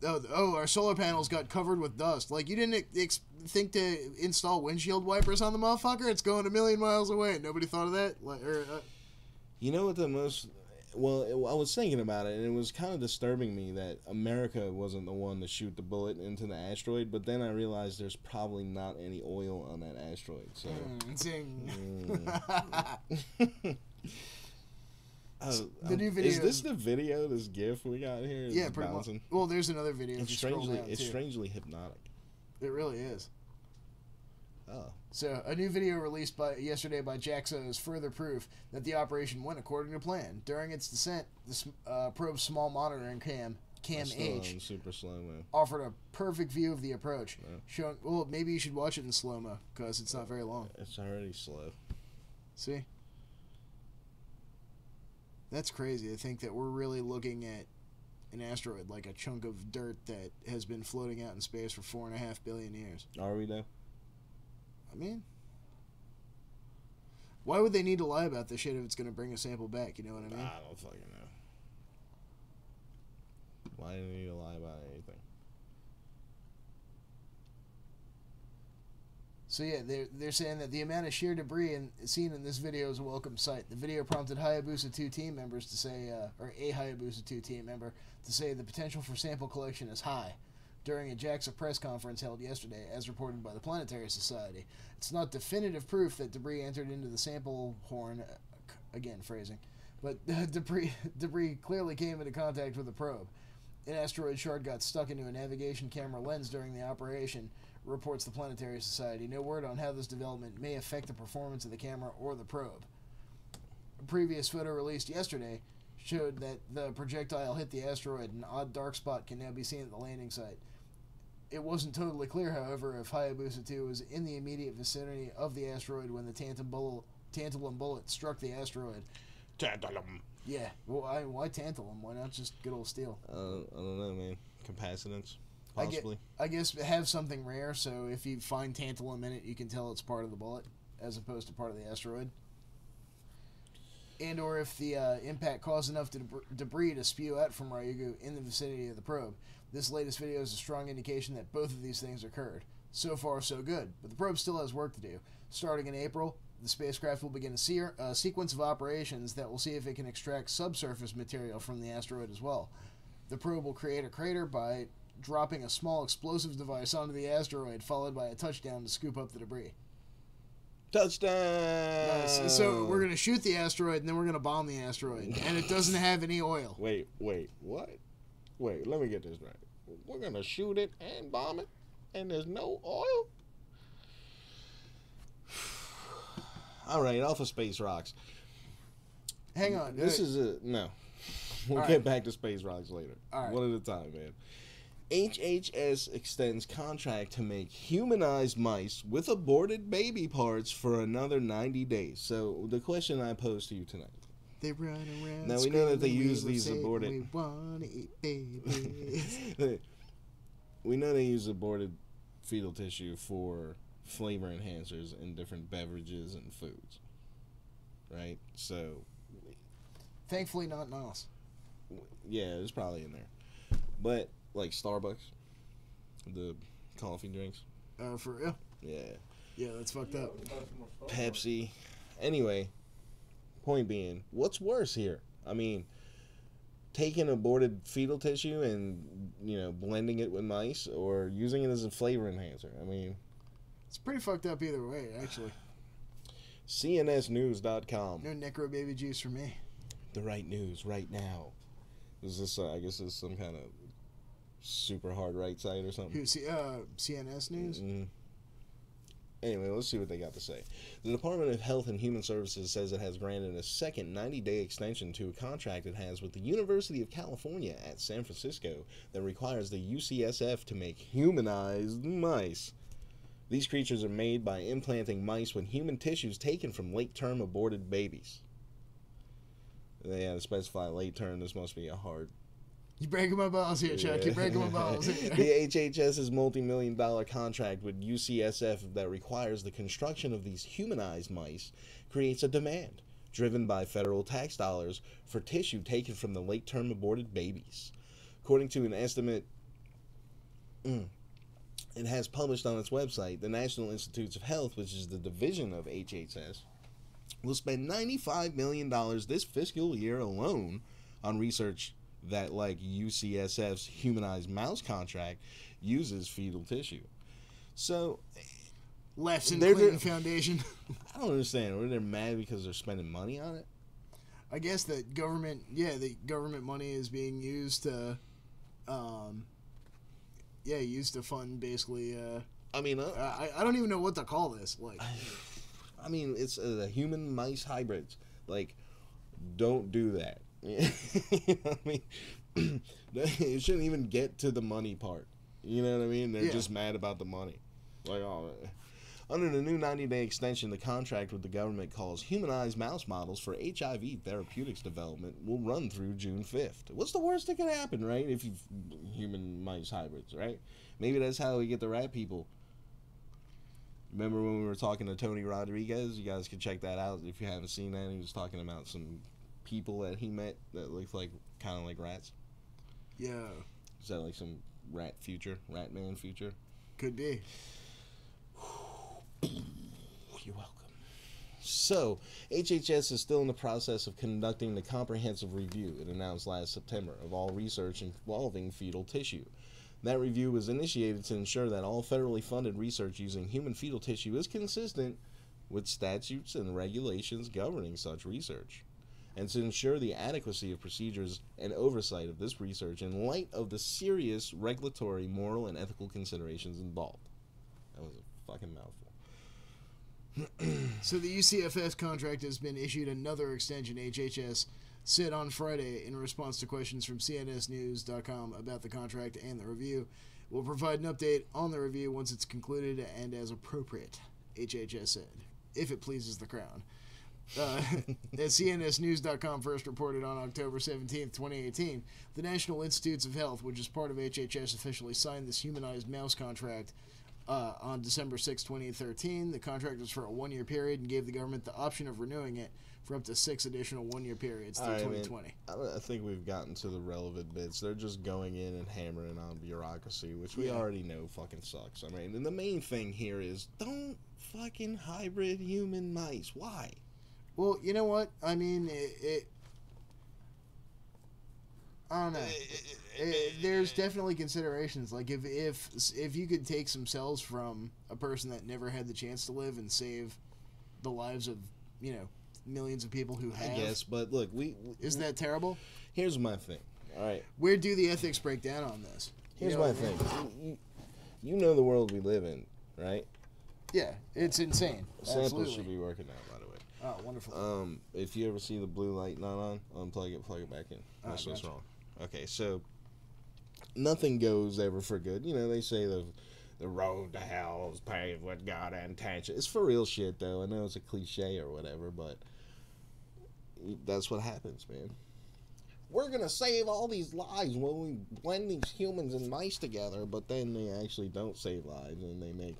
D: our solar panels got covered with dust. Like, you didn't think to install windshield wipers on the motherfucker? It's going a million miles away. Nobody thought of that?
C: You know what the most... Well, I was thinking about it, and it was kind of disturbing me that America wasn't the one to shoot the bullet into the asteroid, but then I realized there's probably not any oil on that asteroid, so...
D: Zing.
C: The new video... Is this the video, this GIF we got here?
D: Yeah, pretty much. Well, there's another video.
C: It's strangely hypnotic.
D: It really is.
C: Oh.
D: So, a new video released yesterday by JAXA is further proof that the operation went according to plan. During its descent, the probe's small monitoring cam H,
C: super slow-mo,
D: offered a perfect view of the approach. Yeah. Showing, well, maybe you should watch it in slow-mo, because it's not very long.
C: It's already slow.
D: See? That's crazy to think that we're really looking at an asteroid, like a chunk of dirt that has been floating out in space for 4.5 billion years.
C: Are we, though?
D: I mean, why would they need to lie about this shit if it's going to bring a sample back? You know what I mean?
C: I don't fucking know. Why do they need to lie about anything?
D: So yeah, they're saying that the amount of sheer debris seen in this video is a welcome sight. The video prompted Hayabusa 2 team members to say, or a Hayabusa 2 team member to say the potential for sample collection is high. During a JAXA press conference held yesterday, as reported by the Planetary Society. It's not definitive proof that debris entered into the sample horn, again phrasing, but debris clearly came into contact with the probe. An asteroid shard got stuck into a navigation camera lens during the operation, reports the Planetary Society. No word on how this development may affect the performance of the camera or the probe. A previous photo released yesterday showed that the projectile hit the asteroid. An odd dark spot can now be seen at the landing site. It wasn't totally clear, however, if Hayabusa 2 was in the immediate vicinity of the asteroid when the tantalum bullet struck the asteroid.
C: Tantalum.
D: Yeah. Well, why tantalum? Why not just good old steel?
C: I don't know, man. Capacitance, possibly.
D: I guess have something rare, so if you find tantalum in it, you can tell it's part of the bullet, as opposed to part of the asteroid. And or if the impact caused enough debris to spew out from Ryugu in the vicinity of the probe. This latest video is a strong indication that both of these things occurred. So far, so good, but the probe still has work to do. Starting in April, the spacecraft will begin a sequence of operations that will see if it can extract subsurface material from the asteroid as well. The probe will create a crater by dropping a small explosive device onto the asteroid, followed by a touchdown to scoop up the debris.
C: Touchdown!
D: Nice. So we're going to shoot the asteroid, and then we're going to bomb the asteroid, and it doesn't have any oil.
C: Wait, what? Wait, let me get this right. We're going to shoot it and bomb it, and there's no oil? All right, Alpha Space Rocks.
D: Hang on.
C: No. We'll get back to Space Rocks later.
D: All right.
C: One at a time, man. HHS extends contract to make humanized mice with aborted baby parts for another 90 days. So the question I pose to you tonight.
D: They run around.
C: Now we know that they use these aborted.
D: We want to eat babies.
C: We know they use aborted fetal tissue for flavor enhancers in different beverages and foods, right? So,
D: thankfully, not NOS.
C: Yeah, it's probably in there, but like Starbucks, the coffee drinks.
D: Oh, for real?
C: Yeah.
D: Yeah, that's fucked up.
C: Pepsi. Anyway. Point being, what's worse here? I mean, taking aborted fetal tissue and, blending it with mice, or using it as a flavor enhancer. I mean,
D: it's pretty fucked up either way, actually.
C: CNSnews.com.
D: No necro baby juice for me.
C: The right news right now. Is this? I guess this is some kind of super hard right site or something.
D: CNS News.
C: Mm-hmm. Anyway, let's see what they got to say. The Department of Health and Human Services says it has granted a second 90-day extension to a contract it has with the University of California at San Francisco that requires the UCSF to make humanized mice. These creatures are made by implanting mice with human tissues taken from late-term aborted babies. They had to specify late-term. This must be a hard...
D: You breaking my balls here, Chuck. You breaking my balls here.
C: The HHS's multi-million-dollar contract with UCSF that requires the construction of these humanized mice creates a demand, driven by federal tax dollars, for tissue taken from the late-term aborted babies. According to an estimate It has published on its website, the National Institutes of Health, which is the division of HHS, will spend $95 million this fiscal year alone on research that, like UCSF's humanized mouse contract, uses fetal tissue. So,
D: Left and Clinton Foundation.
C: I don't understand. Were they mad because they're spending money on it?
D: I guess that the government money is being used to, used to fund basically.
C: I mean,
D: I don't even know what to call this. Like,
C: I mean, it's the human mice hybrids. Like, don't do that. You know what I mean? It shouldn't even get to the money part. You know what I mean? They're just mad about the money. Like, oh. Under the new 90-day extension, the contract with the government calls humanized mouse models for HIV therapeutics development will run through June 5th. What's the worst that could happen, right? If you human mice hybrids, right? Maybe that's how we get the rat people. Remember when we were talking to Tony Rodriguez? You guys can check that out if you haven't seen that. He was talking about some people that he met that looked like kind of like rats.
D: Yeah.
C: Is that like some rat man future?
D: Could be.
C: You're welcome. So, HHS is still in the process of conducting the comprehensive review it announced last September of all research involving fetal tissue. That review was initiated to ensure that all federally funded research using human fetal tissue is consistent with statutes and regulations governing such research, and to ensure the adequacy of procedures and oversight of this research in light of the serious regulatory, moral, and ethical considerations involved. That was a fucking mouthful.
D: So the UCFS contract has been issued another extension, HHS said on Friday in response to questions from CNSnews.com about the contract and the review. We'll provide an update on the review once it's concluded and as appropriate, HHS said, if it pleases the Crown. As CNSnews.com first reported on October 17th, 2018, the National Institutes of Health, which is part of HHS, officially signed this humanized mouse contract on December 6, 2013. The contract was for a one-year period and gave the government the option of renewing it for up to 6 additional one-year periods through 2020.
C: I think we've gotten to the relevant bits. They're just going in and hammering on bureaucracy, which we already know fucking sucks. I mean, and the main thing here is don't fucking hybrid human mice. Why?
D: Well, you know what? I mean, I don't know. There's definitely considerations. Like, if you could take some cells from a person that never had the chance to live and save the lives of, millions of people who have.
C: I guess, but look,
D: isn't that terrible?
C: Here's my thing. All right.
D: Where do the ethics break down on this?
C: Here's my thing. You know the world we live in, right?
D: Yeah, it's insane.
C: Samples should be working now, by the way.
D: Oh, wonderful.
C: If you ever see the blue light not on, unplug it, plug it back in. That's what's wrong. Okay, so nothing goes ever for good. They say the road to hell is paved with God intention. It's for real shit, though. I know it's a cliche or whatever, but that's what happens, man. We're gonna save all these lives when we blend these humans and mice together, but then they actually don't save lives, and they make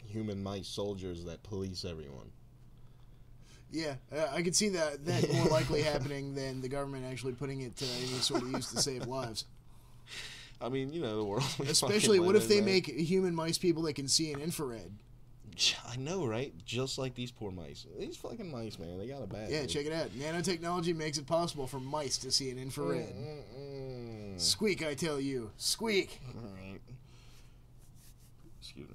C: human mice soldiers that police everyone.
D: Yeah, I could see that more likely happening than the government actually putting it to any sort of use to save lives.
C: I mean, the world.
D: Especially, what if they make human mice people that can see in infrared?
C: I know, right? Just like these poor mice. These fucking mice, man, they got a bad.
D: Yeah, check it out. Nanotechnology makes it possible for mice to see in infrared. Squeak, I tell you. Squeak.
C: All right. Excuse me.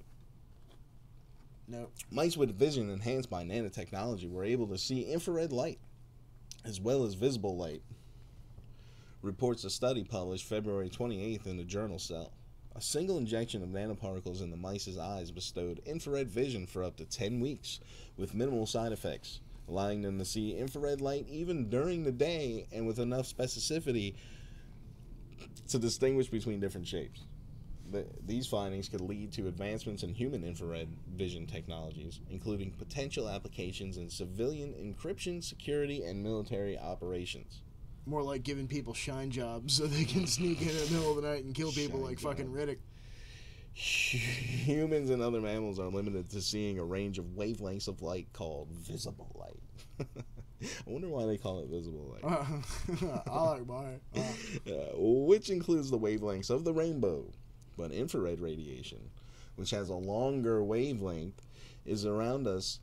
D: Nope.
C: Mice with vision enhanced by nanotechnology were able to see infrared light as well as visible light, reports a study published February 28th in the journal Cell. A single injection of nanoparticles in the mice's eyes bestowed infrared vision for up to 10 weeks with minimal side effects, allowing them to see infrared light even during the day and with enough specificity to distinguish between different shapes. These findings could lead to advancements in human infrared vision technologies, including potential applications in civilian encryption, security, and military operations.
D: More like giving people shine jobs so they can sneak in the middle of the night and kill people like fucking Riddick.
C: Humans and other mammals are limited to seeing a range of wavelengths of light called visible light. I wonder why they call it visible light.
D: I like mine.
C: Which includes the wavelengths of the rainbow, But infrared radiation, which has a longer wavelength, is around us.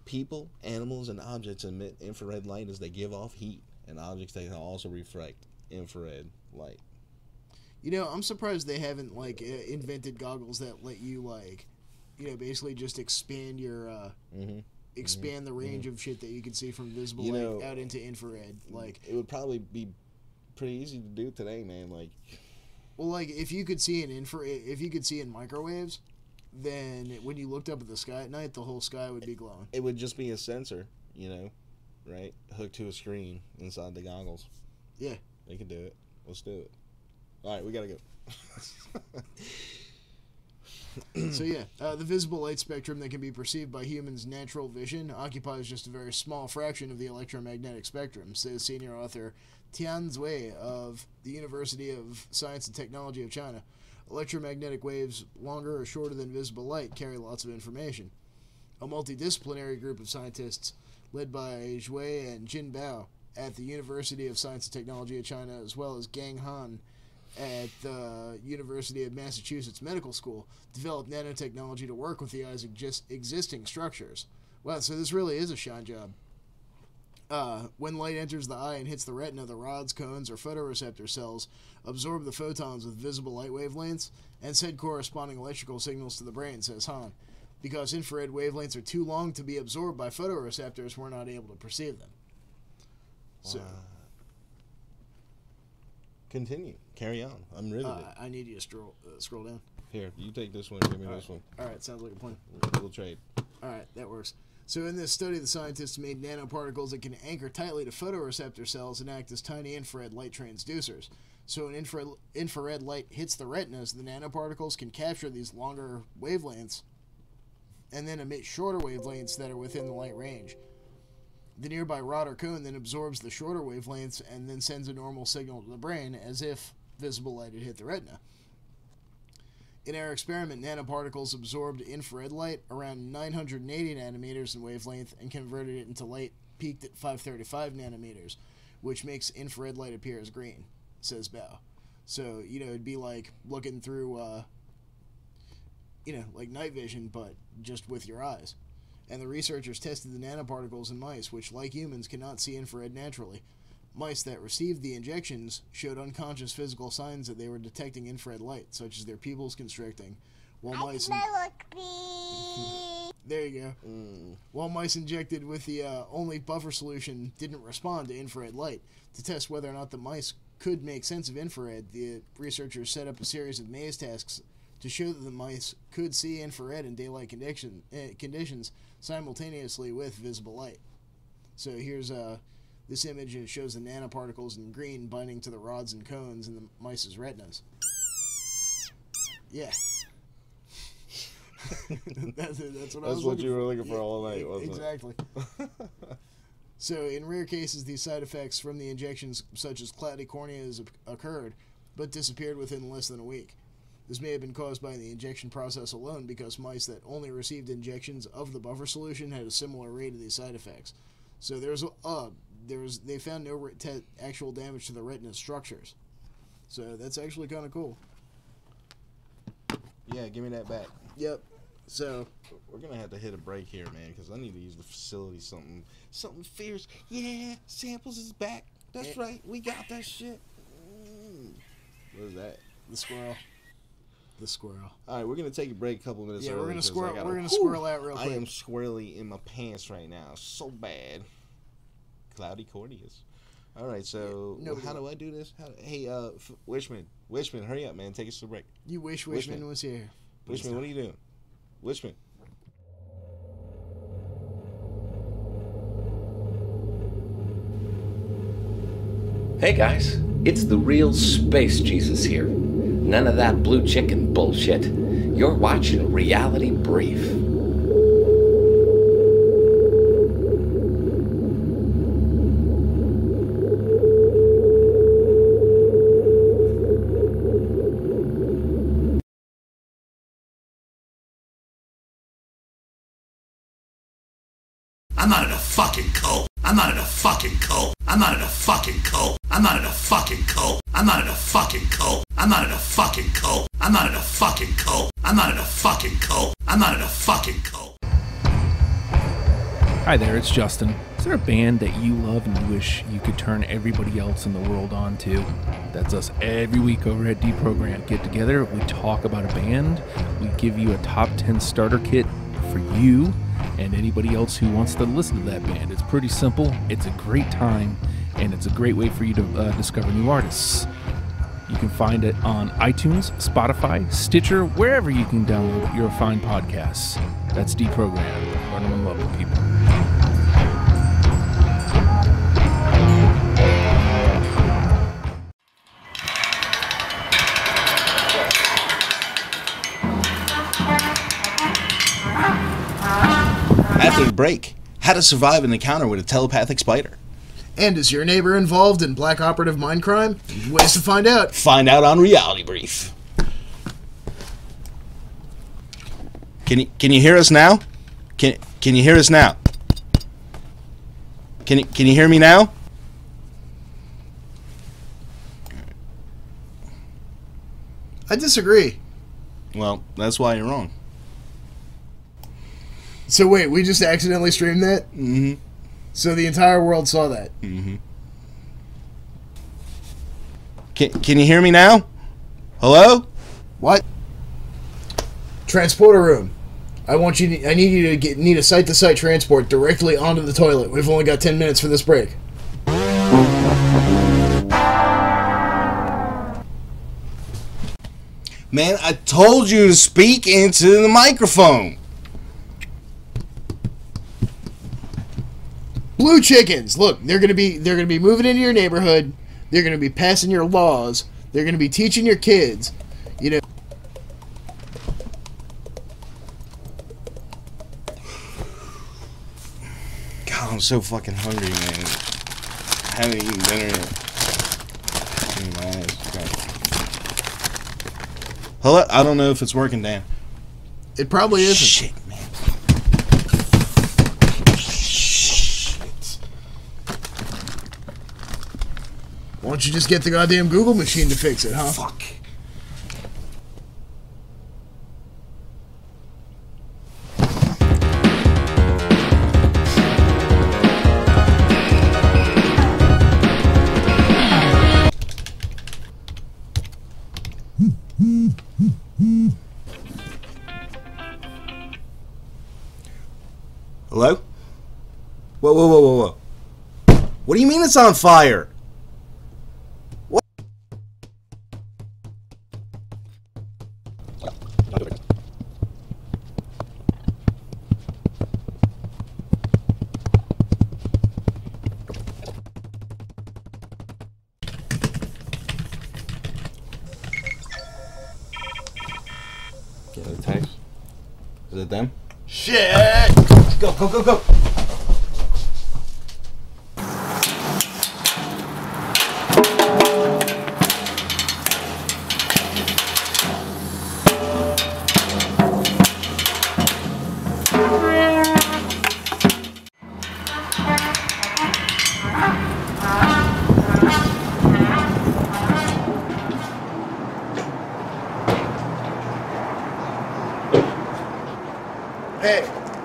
C: People, animals, and objects emit infrared light as they give off heat, and objects that can also reflect infrared light.
D: You know, I'm surprised they haven't, like, invented goggles that let you, like, you know, basically just expand your, expand the range of shit that you can see from visible light out into infrared. Like,
C: it would probably be pretty easy to do today, man. Like,
D: well, like, if you could see if you could see in microwaves, then when you looked up at the sky at night, the whole sky would be glowing.
C: It would just be a sensor, you know, right? Hooked to a screen inside the goggles.
D: Yeah.
C: They could do it. Let's do it. All right, we gotta go.
D: So yeah, the visible light spectrum that can be perceived by humans' natural vision occupies just a very small fraction of the electromagnetic spectrum, says senior author Tian Zui of the University of Science and Technology of China. Electromagnetic waves, longer or shorter than visible light, carry lots of information. A multidisciplinary group of scientists, led by Zhui and Jin Bao at the University of Science and Technology of China, as well as Gang Han at the University of Massachusetts Medical School, developed nanotechnology to work with the eye's existing structures. Wow, so this really is a shine job. When light enters the eye and hits the retina, the rods, cones, or photoreceptor cells absorb the photons with visible light wavelengths and send corresponding electrical signals to the brain, says Han. Because infrared wavelengths are too long to be absorbed by photoreceptors, we're not able to perceive them. So,
C: continue. Carry on. I'm riveted.
D: I need you to scroll down.
C: Here, you take this one. Give me this one.
D: All right, sounds like a plan.
C: We'll trade.
D: All right, that works. So in this study, the scientists made nanoparticles that can anchor tightly to photoreceptor cells and act as tiny infrared light transducers. So when infrared light hits the retinas, the nanoparticles can capture these longer wavelengths and then emit shorter wavelengths that are within the light range. The nearby rod or cone then absorbs the shorter wavelengths and then sends a normal signal to the brain as if visible light had hit the retina. In our experiment, nanoparticles absorbed infrared light around 980 nanometers in wavelength and converted it into light peaked at 535 nanometers, which makes infrared light appear as green, says Bao. So, you know, it'd be like looking through, you know, like night vision, but just with your eyes. And the researchers tested the nanoparticles in mice, which, like humans, cannot see infrared naturally. Mice that received the injections showed unconscious physical signs that they were detecting infrared light, such as their pupils constricting, while mice... There you go. While mice injected with the only buffer solution didn't respond to infrared light. To test whether or not the mice could make sense of infrared, the researchers set up a series of maze tasks to show that the mice could see infrared in daylight conditions simultaneously with visible light. So here's this image, and it shows the nanoparticles in green binding to the rods and cones in the mice's retinas. Yeah. That's what
C: you were looking for all night, wasn't
D: exactly.
C: it?
D: So, in rare cases, these side effects from the injections, such as cloudy corneas, occurred, but disappeared within less than a week. This may have been caused by the injection process alone, because mice that only received injections of the buffer solution had a similar rate of these side effects. So they found no actual damage to the retina structures. So that's actually kind of cool.
C: Yeah, give me that back.
D: Yep. So
C: we're gonna have to hit a break here, man, because I need to use the facility something fierce. Yeah, Samples is back. That's right, we got that shit. What is that?
D: The squirrel. The squirrel.
C: All right, we're gonna take a break a couple minutes.
D: Yeah,
C: early
D: we're gonna squirrel.
C: We're
D: gonna squirrel out real quick.
C: I am squirrely in my pants right now, so bad. Cloudy corneas. All right, so how do I do this? Hey, Wishman, hurry up, man. Take us to the break.
D: You wish Wishman was here.
C: Wishman, what are you doing? Wishman.
F: Hey guys, it's the real Space Jesus here. None of that blue chicken bullshit. You're watching Reality Brief.
G: I'm not in a fucking cult. I'm not in a fucking cult. I'm not in a fucking cult. I'm not in a fucking cult. I'm not in a fucking cult. I'm not in a fucking cult. I'm not in a fucking cult. I'm not in a fucking cult. I'm not in a fucking cult.
H: Hi there, it's Justin. Is there a band that you love and you wish you could turn everybody else in the world on to? That's us every week over at Deprogram. Get together, we talk about a band, we give you a top 10 starter kit for you and anybody else who wants to listen to that band. It's pretty simple, it's a great time, and it's a great way for you to discover new artists. You can find it on iTunes, Spotify, Stitcher, wherever you can download your fine podcasts. That's Deprogram. Learn them and love them, people.
C: After the break, how to survive an encounter with a telepathic spider.
D: And is your neighbor involved in black operative mind crime? Ways to find out.
C: Find out on Reality Brief. Can you hear us now? Can you hear us now? Can you hear me now?
D: I disagree.
C: Well, that's why you're wrong.
D: So wait, we just accidentally streamed that?
C: Mm-hmm.
D: So the entire world saw that?
C: Mm-hmm. Can you hear me now? Hello?
D: What? Transporter room. I need you to need a site-to-site transport directly onto the toilet. We've only got 10 minutes for this break.
C: Man, I told you to speak into the microphone.
D: Blue chickens. Look, they're gonna be moving into your neighborhood. They're gonna be passing your laws. They're gonna be teaching your kids. You know.
C: God, I'm so fucking hungry, man. I haven't eaten dinner yet. My ass. God. Hello? I don't know if it's working, Dan.
D: It probably isn't.
C: Shit, man.
D: Why don't you just get the goddamn Google machine to fix it, huh?
C: Fuck. Hello? Whoa. What do you mean it's on fire? What? Get a text. Is it them?
D: Shit!
C: Go.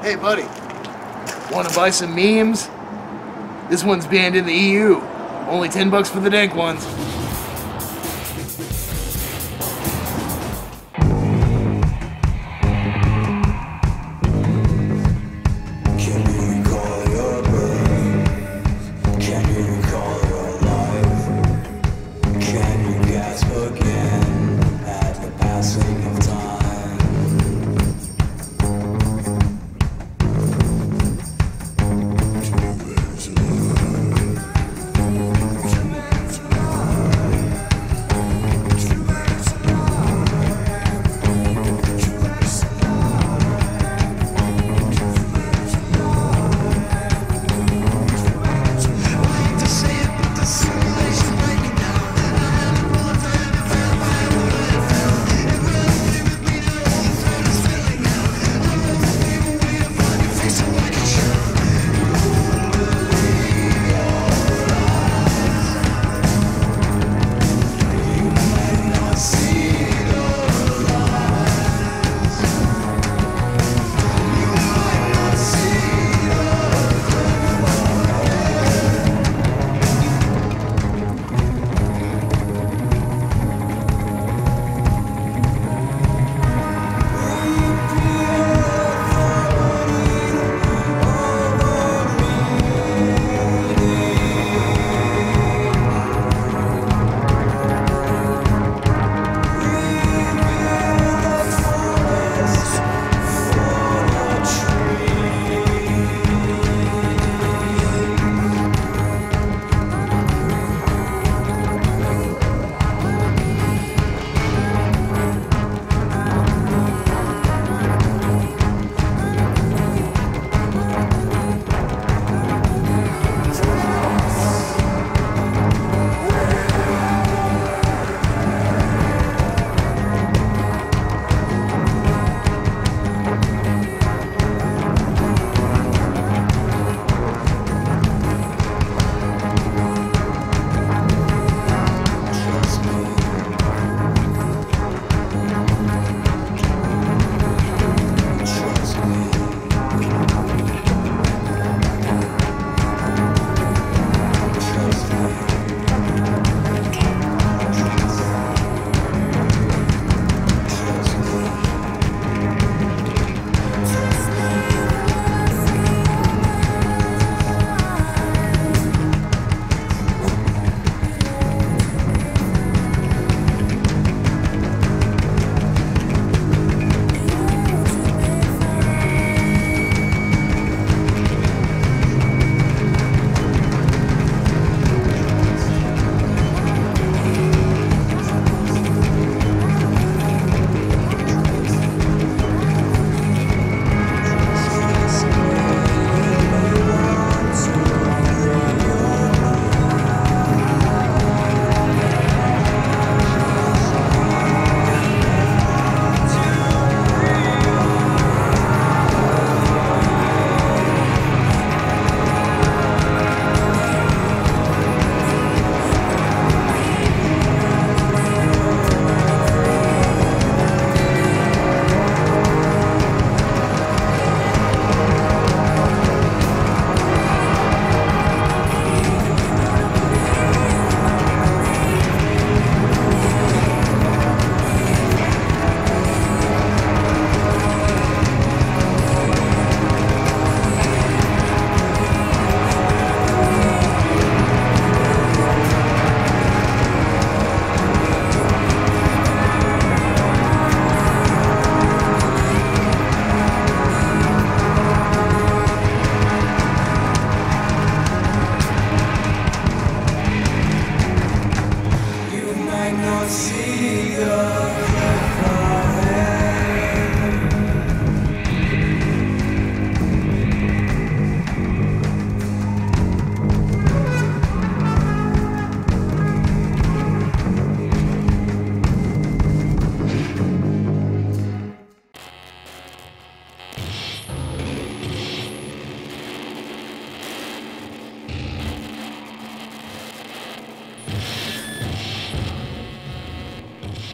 D: Hey, buddy. Want to buy some memes? This one's banned in the EU. Only $10 for the dank ones.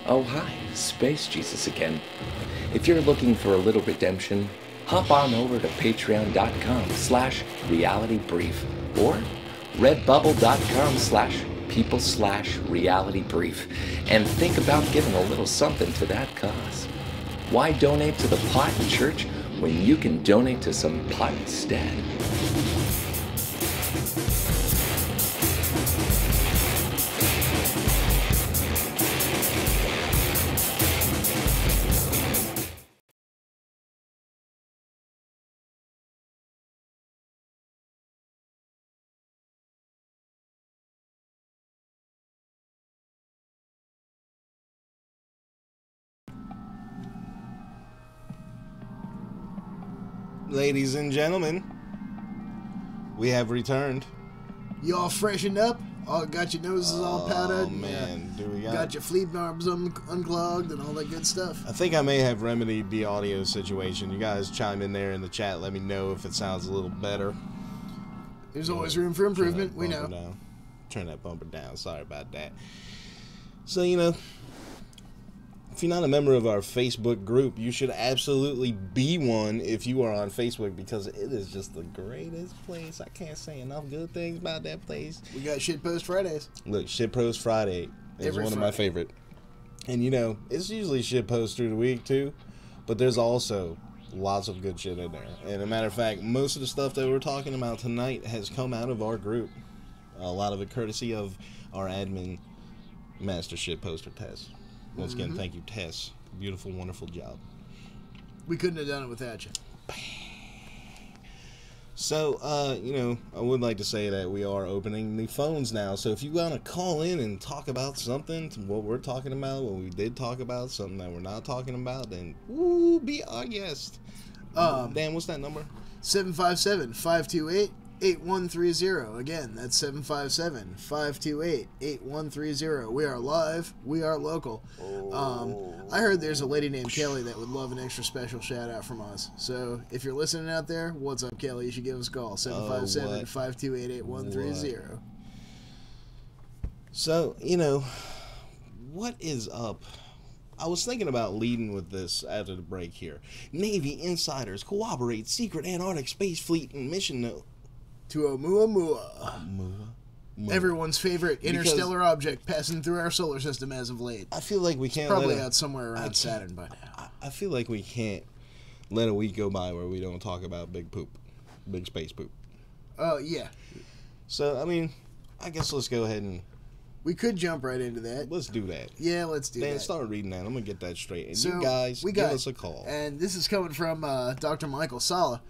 F: Oh hi, Space Jesus again. If you're looking for a little redemption, hop on over to patreon.com/realitybrief or redbubble.com/people/realitybrief and think about giving a little something to that cause. Why donate to the pot in church when you can donate to some pot instead?
C: Ladies and gentlemen, we have returned.
D: You all freshened up? All got your noses all powdered?
C: Oh man, do we
D: got your flea barbs unclogged and all that good stuff?
C: I think I may have remedied the audio situation. You guys chime in there in the chat. Let me know if it sounds a little better.
D: There's always room for improvement. We know.
C: Down. Turn that bumper down. Sorry about that. So, you know, if you're not a member of our Facebook group, you should absolutely be one if you are on Facebook, because it is just the greatest place. I can't say enough good things about that place.
D: We got Shitpost Fridays.
C: Look, Shitpost Friday is one of my favorite. And, you know, it's usually shitpost through the week, too. But there's also lots of good shit in there. And, as a matter of fact, most of the stuff that we're talking about tonight has come out of our group. A lot of it courtesy of our admin, Master Shitposter TESS. Once again, thank you, TESS. Beautiful, wonderful job.
D: We couldn't have done it without you.
C: So, you know, I would like to say that we are opening the phones now. So if you want to call in and talk about something, what we're talking about, what we did talk about, something that we're not talking about, then, woo, be our guest. Dan, what's that number?
D: 757-528-8130. Again, that's 757-528-8130. We are live. We are local. I heard there's a lady named Kelly that would love an extra special shout out from us. So if you're listening out there, what's up, Kelly? You should give us a call. 757-528-8130.
C: So, you know, what is up? I was thinking about leading with this after the break here. Navy insiders corroborate secret Antarctic space fleet and mission
D: to Oumuamua. Everyone's favorite interstellar object passing through our solar system as of late.
C: I feel like we can't
D: probably out somewhere around Saturn by now.
C: I feel like we can't let a week go by where we don't talk about big poop. Big space poop.
D: Oh, yeah.
C: So, I mean, I guess let's go ahead and...
D: We could jump right into that.
C: Let's do that.
D: Yeah, let's do that.
C: Dan, start reading that. I'm going to get that straight. And
D: so
C: you guys, give us a call.
D: And this is coming from Dr. Michael Sala.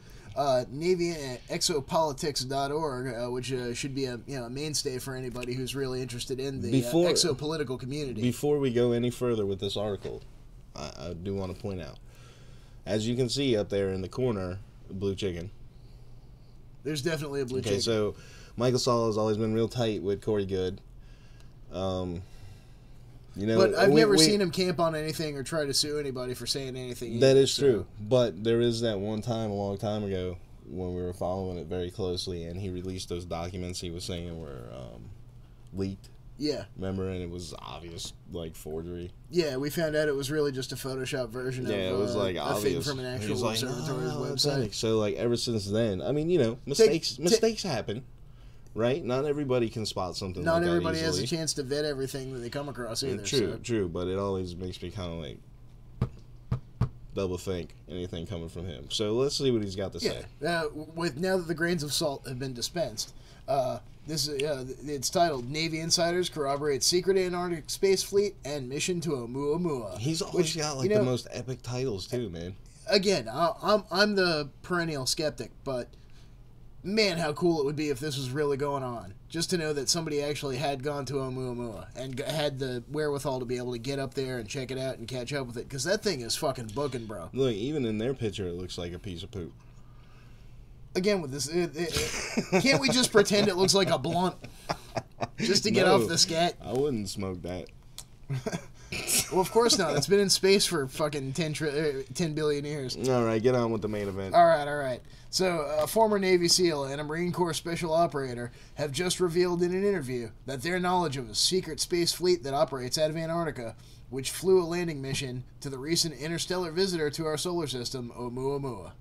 D: Navy exopolitics.org, which should be a mainstay for anybody who's really interested in the exopolitical community.
C: Before we go any further with this article, I do want to point out, as you can see up there in the corner, blue chicken.
D: There's definitely a blue chicken.
C: Okay, so Michael Sala has always been real tight with Corey Good. You know,
D: but I've never seen him camp on anything or try to sue anybody for saying anything.
C: That is true. But there is that one time a long time ago when we were following it very closely, and he released those documents he was saying were leaked.
D: Yeah.
C: Remember? And it was obvious, like, forgery.
D: Yeah, we found out it was really just a Photoshop version of
C: it was like
D: a
C: obvious.
D: thing from an actual observatory's website.
C: So, like, ever since then, I mean, you know, mistakes happen. Right? Not everybody can spot something like that.
D: Not everybody
C: easily.
D: has a chance to vet everything that they come across either.
C: True, but it always makes me kind of like double think anything coming from him. So let's see what he's got to say.
D: Now that the grains of salt have been dispensed, it's titled "Navy Insiders Corroborate Secret Antarctic Space Fleet and Mission to Oumuamua."
C: He's always got like the most epic titles too, man.
D: Again, I'm the perennial skeptic, but man, how cool it would be if this was really going on. Just to know that somebody actually had gone to Oumuamua and had the wherewithal to be able to get up there and check it out and catch up with it. Because that thing is fucking booking, bro.
C: Look, even in their picture, it looks like a piece of poop.
D: Again, with this, can't we just pretend it looks like a blunt? Just to get off the scat?
C: I wouldn't smoke that.
D: Well, of course not. It's been in space for fucking 10 billion years.
C: All right, get on with the main event.
D: All right. So, a former Navy SEAL and a Marine Corps special operator have just revealed in an interview that their knowledge of a secret space fleet that operates out of Antarctica, which flew a landing mission to the recent interstellar visitor to our solar system, Oumuamua.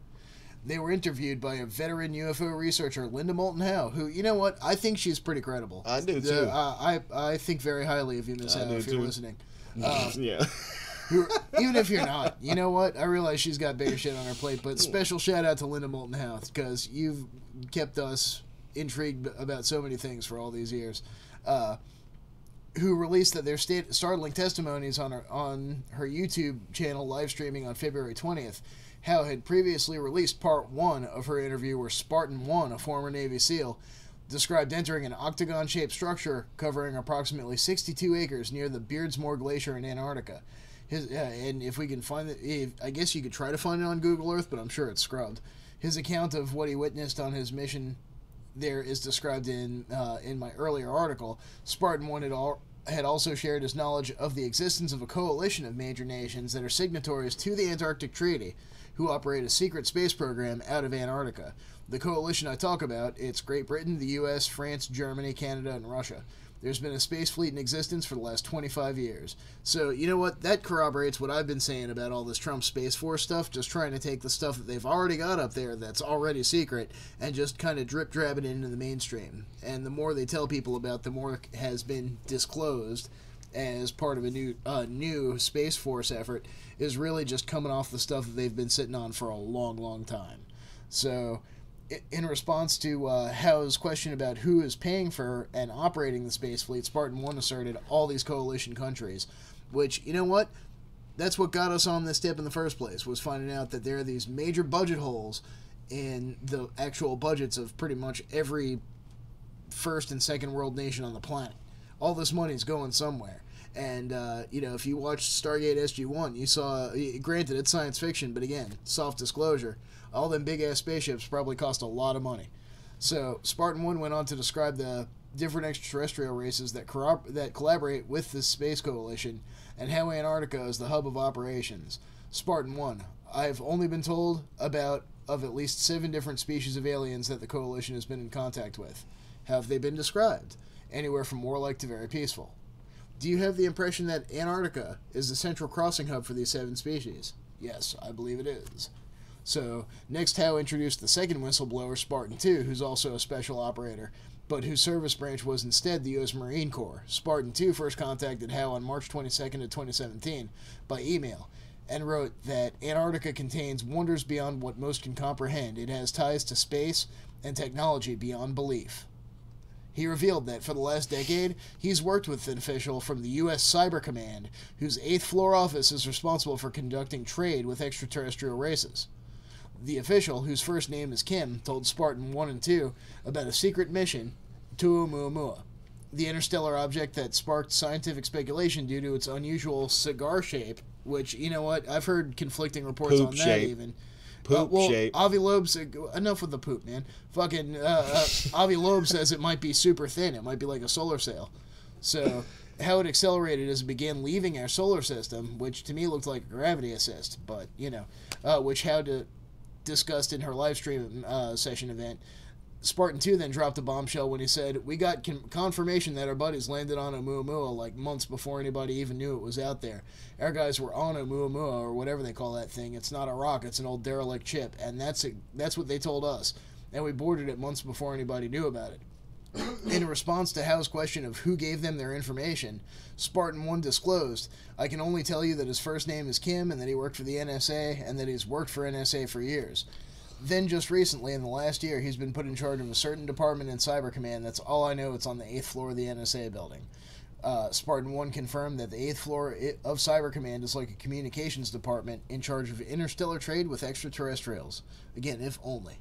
D: They were interviewed by a veteran UFO researcher, Linda Moulton Howe, who, you know what, I think she's pretty credible.
C: I do, too.
D: I think very highly of you, Miss Howe, if you're listening.
C: Yeah.
D: Even if you're not, you know what? I realize she's got bigger shit on her plate, but special shout out to Linda Moulton Howe, because you've kept us intrigued about so many things for all these years. Who released their startling testimonies on her YouTube channel live streaming on February 20th. Howe had previously released part 1 of her interview where Spartan 1, a former Navy SEAL, described entering an octagon-shaped structure covering approximately 62 acres near the Beardsmore Glacier in Antarctica. And if we can find it, I guess you could try to find it on Google Earth, but I'm sure it's scrubbed. His account of what he witnessed on his mission there is described in my earlier article. Spartan 1 had also shared his knowledge of the existence of a coalition of major nations that are signatories to the Antarctic Treaty, who operate a secret space program out of Antarctica. The coalition I talk about, it's Great Britain, the US, France, Germany, Canada, and Russia. There's been a space fleet in existence for the last 25 years. So, you know what? That corroborates what I've been saying about all this Trump Space Force stuff, just trying to take the stuff that they've already got up there that's already secret and just kind of drip-drab it into the mainstream. And the more they tell people about, the more has been disclosed as part of a new Space Force effort is really just coming off the stuff that they've been sitting on for a long, long time. So, in response to Howe's question about who is paying for and operating the space fleet, Spartan 1 asserted all these coalition countries, which, you know what? That's what got us on this tip in the first place, was finding out that there are these major budget holes in the actual budgets of pretty much every first and second world nation on the planet. All this money is going somewhere. And, if you watched Stargate SG-1, you saw, granted, it's science fiction, but again, soft disclosure, all them big-ass spaceships probably cost a lot of money. So, Spartan 1 went on to describe the different extraterrestrial races that collaborate with this space coalition, and how Antarctica is the hub of operations. Spartan 1, I've only been told of at least 7 different species of aliens that the coalition has been in contact with. How have they been described? Anywhere from warlike to very peaceful. Do you have the impression that Antarctica is the central crossing hub for these 7 species? Yes, I believe it is. So, next Howe introduced the second whistleblower, Spartan 2, who's also a special operator, but whose service branch was instead the U.S. Marine Corps. Spartan 2 first contacted Howe on March 22nd of 2017 by email, and wrote that Antarctica contains wonders beyond what most can comprehend. It has ties to space and technology beyond belief. He revealed that for the last decade, he's worked with an official from the U.S. Cyber Command, whose 8th floor office is responsible for conducting trade with extraterrestrial races. The official, whose first name is Kim, told Spartan 1 and 2 about a secret mission to Oumuamua, the interstellar object that sparked scientific speculation due to its unusual cigar shape, which, you know what, I've heard conflicting reports
C: Poop
D: on
C: shape.
D: that even.
C: Poop shape.
D: Avi Loeb said, enough with the poop, man. Fucking, Avi Loeb says it might be super thin. It might be like a solar sail. So, how it accelerated as it began leaving our solar system, which to me looked like a gravity assist, but, which Howe discussed in her live stream session event. Spartan 2 then dropped a bombshell when he said, we got confirmation that our buddies landed on Oumuamua like months before anybody even knew it was out there. Our guys were on Oumuamua, or whatever they call that thing. It's not a rock, it's an old derelict ship, and that's what they told us. And we boarded it months before anybody knew about it. In response to Howe's question of who gave them their information, Spartan 1 disclosed, I can only tell you that his first name is Kim, and that he worked for the NSA, and that he's worked for NSA for years. Then just recently, in the last year, he's been put in charge of a certain department in Cyber Command. That's all I know. It's on the 8th floor of the NSA building. Spartan 1 confirmed that the 8th floor of Cyber Command is like a communications department in charge of interstellar trade with extraterrestrials. Again, if only.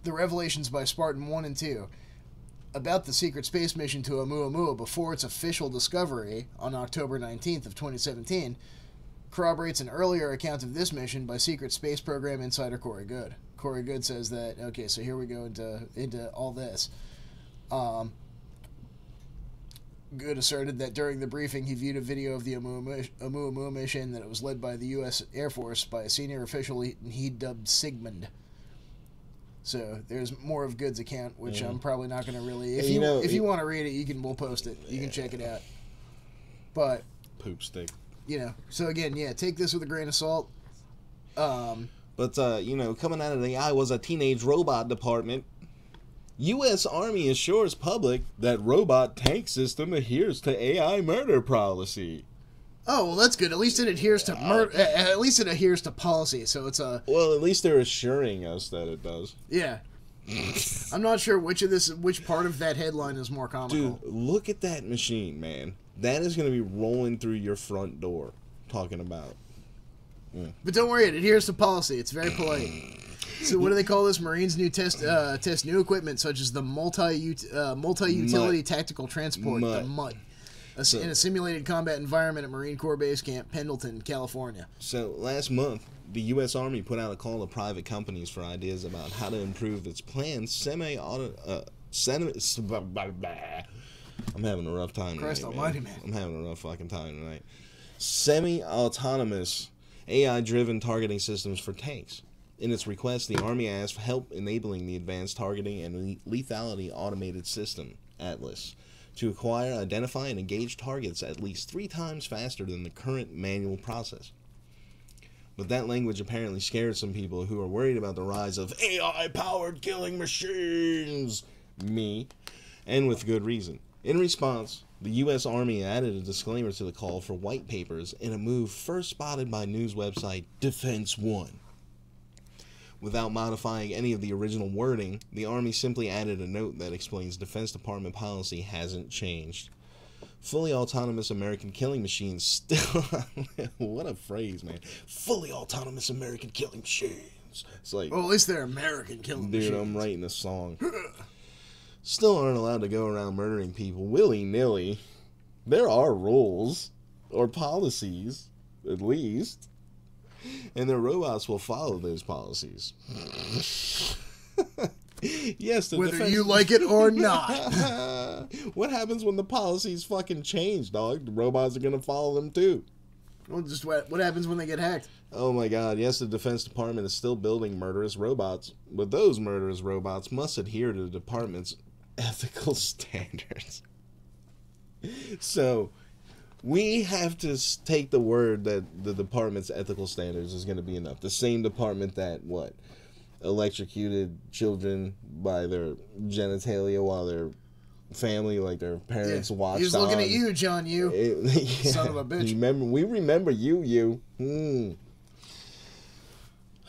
D: the revelations by Spartan 1 and 2 about the secret space mission to Oumuamua before its official discovery on October 19th of 2017 corroborates an earlier account of this mission by Secret Space Program insider Corey Goode. Corey Goode says that, okay, so here we go into all this. Goode asserted that during the briefing he viewed a video of the Oumuamua mission, that it was led by the U.S. Air Force by a senior official he dubbed Sigmund. So there's more of Goode's account, which I'm probably not going to really. If you want to read it, we'll post it. You can check it out. But
C: poop stick.
D: So again, take this with a grain of salt.
C: But coming out of the Iowa's a teenage robot department, U.S. Army assures public that robot tank system adheres to AI murder policy.
D: Oh, well, that's good. At least it adheres to at least it adheres to policy. So it's a.
C: Well, at least they're assuring us that it does.
D: Yeah. I'm not sure which part of that headline is more comical.
C: Dude, look at that machine, man. That is going to be rolling through your front door. Talking about.
D: But don't worry, it adheres to policy. It's very polite. So what do they call this? Marines test new equipment such as the multi-utility tactical transport, the MUT. In a simulated combat environment at Marine Corps Base Camp, Pendleton, California.
C: So, last month, the U.S. Army put out a call to private companies for ideas about how to improve its planned I'm having a rough time
D: Christ
C: tonight,
D: almighty, man.
C: I'm having a rough fucking time tonight. Semi-autonomous, AI-driven targeting systems for tanks. In its request, the Army asked for help enabling the advanced targeting and lethality automated system, Atlas, to acquire, identify, and engage targets at least 3 times faster than the current manual process. But that language apparently scared some people who are worried about the rise of AI-powered killing machines. Me. And with good reason. In response, the U.S. Army added a disclaimer to the call for white papers in a move first spotted by news website Defense One. Without modifying any of the original wording, the Army simply added a note that explains Defense Department policy hasn't changed. Fully autonomous American killing machines still... What a phrase, man. Fully autonomous American killing machines. It's like...
D: Well, at least they're American killing machines.
C: Dude, I'm writing a song. Still aren't allowed to go around murdering people willy-nilly. There are rules. Or policies, at least. And their robots will follow those policies. Yes,
D: whether you like it or not.
C: What happens when the policies fucking change, dog? The robots are gonna follow them too.
D: Well, just what happens when they get hacked?
C: Oh my god, yes, the Defense Department is still building murderous robots, but those murderous robots must adhere to the department's ethical standards. So we have to take the word that the department's ethical standards is going to be enough. The same department that, electrocuted children by their genitalia while their family, like their parents, watched on.
D: He's looking at you, John, son of a bitch.
C: We remember you.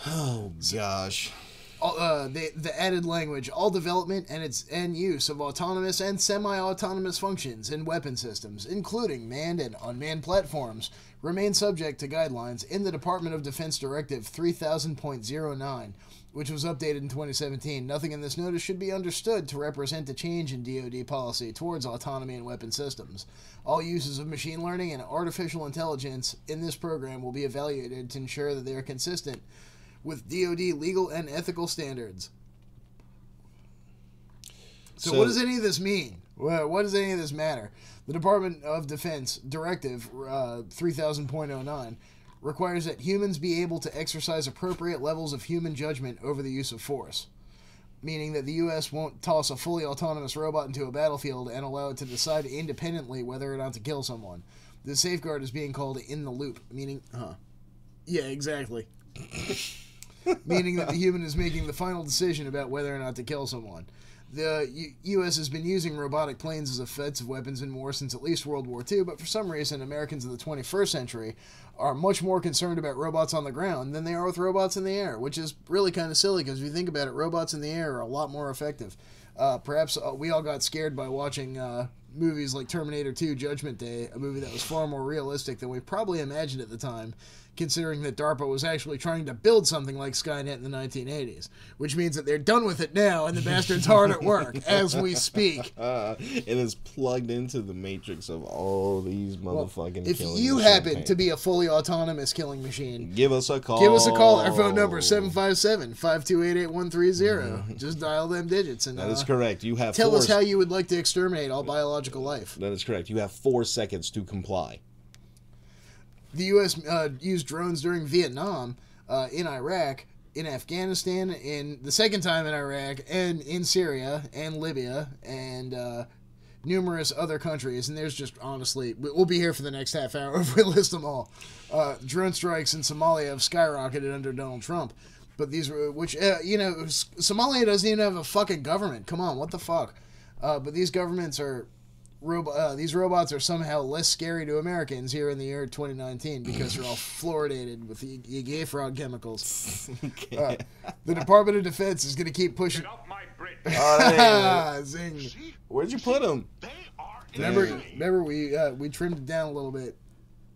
C: Oh, gosh.
D: The added language, all development and use of autonomous and semi-autonomous functions in weapon systems, including manned and unmanned platforms, remain subject to guidelines in the Department of Defense Directive 3000.09, which was updated in 2017. Nothing in this notice should be understood to represent a change in DoD policy towards autonomy in weapon systems. All uses of machine learning and artificial intelligence in this program will be evaluated to ensure that they are consistent with DoD legal and ethical standards. So what does any of this mean? What does any of this matter? The Department of Defense Directive 3000.09 requires that humans be able to exercise appropriate levels of human judgment over the use of force, meaning that the U.S. won't toss a fully autonomous robot into a battlefield and allow it to decide independently whether or not to kill someone. The safeguard is being called in the loop, meaning... Yeah, exactly. Meaning that the human is making the final decision about whether or not to kill someone. The U.S. has been using robotic planes as offensive weapons in war since at least World War II, but for some reason, Americans in the 21st century are much more concerned about robots on the ground than they are with robots in the air, which is really kind of silly, because if you think about it, robots in the air are a lot more effective. Perhaps we all got scared by watching movies like Terminator 2 Judgment Day, a movie that was far more realistic than we probably imagined at the time, considering that DARPA was actually trying to build something like Skynet in the 1980s, which means that they're done with it now and the bastard's hard at work as we speak.
C: It is plugged into the matrix of all these motherfucking
D: if
C: killing
D: you
C: machine
D: happen
C: paint.
D: to be a fully autonomous killing machine,
C: Give us a call.
D: give us a call. Our phone number is 757-528-8130. Just dial them digits and
C: That is correct. You have
D: tell
C: four
D: us how you would like to exterminate all biological life.
C: That is correct. You have 4 seconds to comply.
D: The U.S. Used drones during Vietnam, in Iraq, in Afghanistan, in the second time in Iraq, and in Syria, and Libya, and numerous other countries. And there's just, honestly, we'll be here for the next half hour if we list them all. Drone strikes in Somalia have skyrocketed under Donald Trump. But these were, Somalia doesn't even have a fucking government. Come on, what the fuck? But these governments are... these robots are somehow less scary to Americans here in the year 2019 because they're all fluoridated with the gay fraud chemicals. The Department of Defense is going to keep pushing. Zing.
C: Where'd you put them?
D: Remember we trimmed it down a little bit.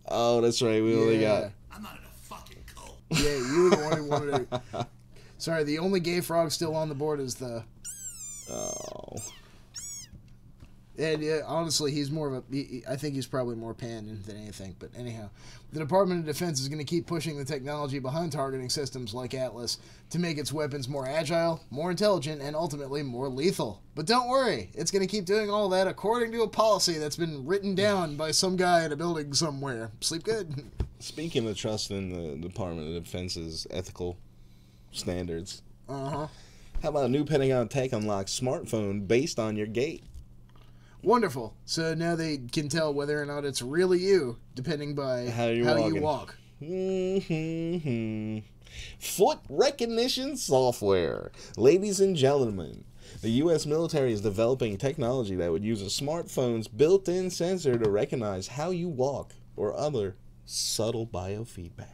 C: Oh, that's right. We only got...
G: I'm not in a fucking cult.
D: Yeah, you were the one who wanted to... Sorry, the only gay frog still on the board is the...
C: Oh...
D: And honestly, he's more of a... I think he's probably more pan than anything. But anyhow, the Department of Defense is going to keep pushing the technology behind targeting systems like Atlas to make its weapons more agile, more intelligent, and ultimately more lethal. But don't worry, it's going to keep doing all that according to a policy that's been written down by some guy in a building somewhere. Sleep good.
C: Speaking of trust in the Department of Defense's ethical standards,
D: Uh-huh.
C: how about a new Pentagon tech unlocks smartphone based on your gait?
D: Wonderful. So now they can tell whether or not it's really you, depending by how you walk.
C: Foot recognition software. Ladies and gentlemen, the U.S. military is developing technology that would use a smartphone's built-in sensor to recognize how you walk or other subtle biofeedback.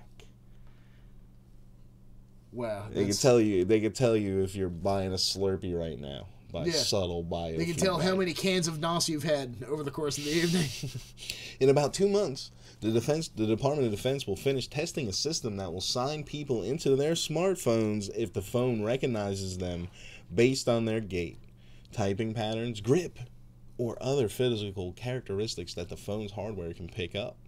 D: Wow.
C: They could tell you if you're buying a Slurpee right now. By subtle biofeedback.
D: They can tell how many cans of NOS you've had over the course of the evening.
C: In about 2 months, the Department of Defense will finish testing a system that will sign people into their smartphones if the phone recognizes them based on their gait, typing patterns, grip, or other physical characteristics that the phone's hardware can pick up.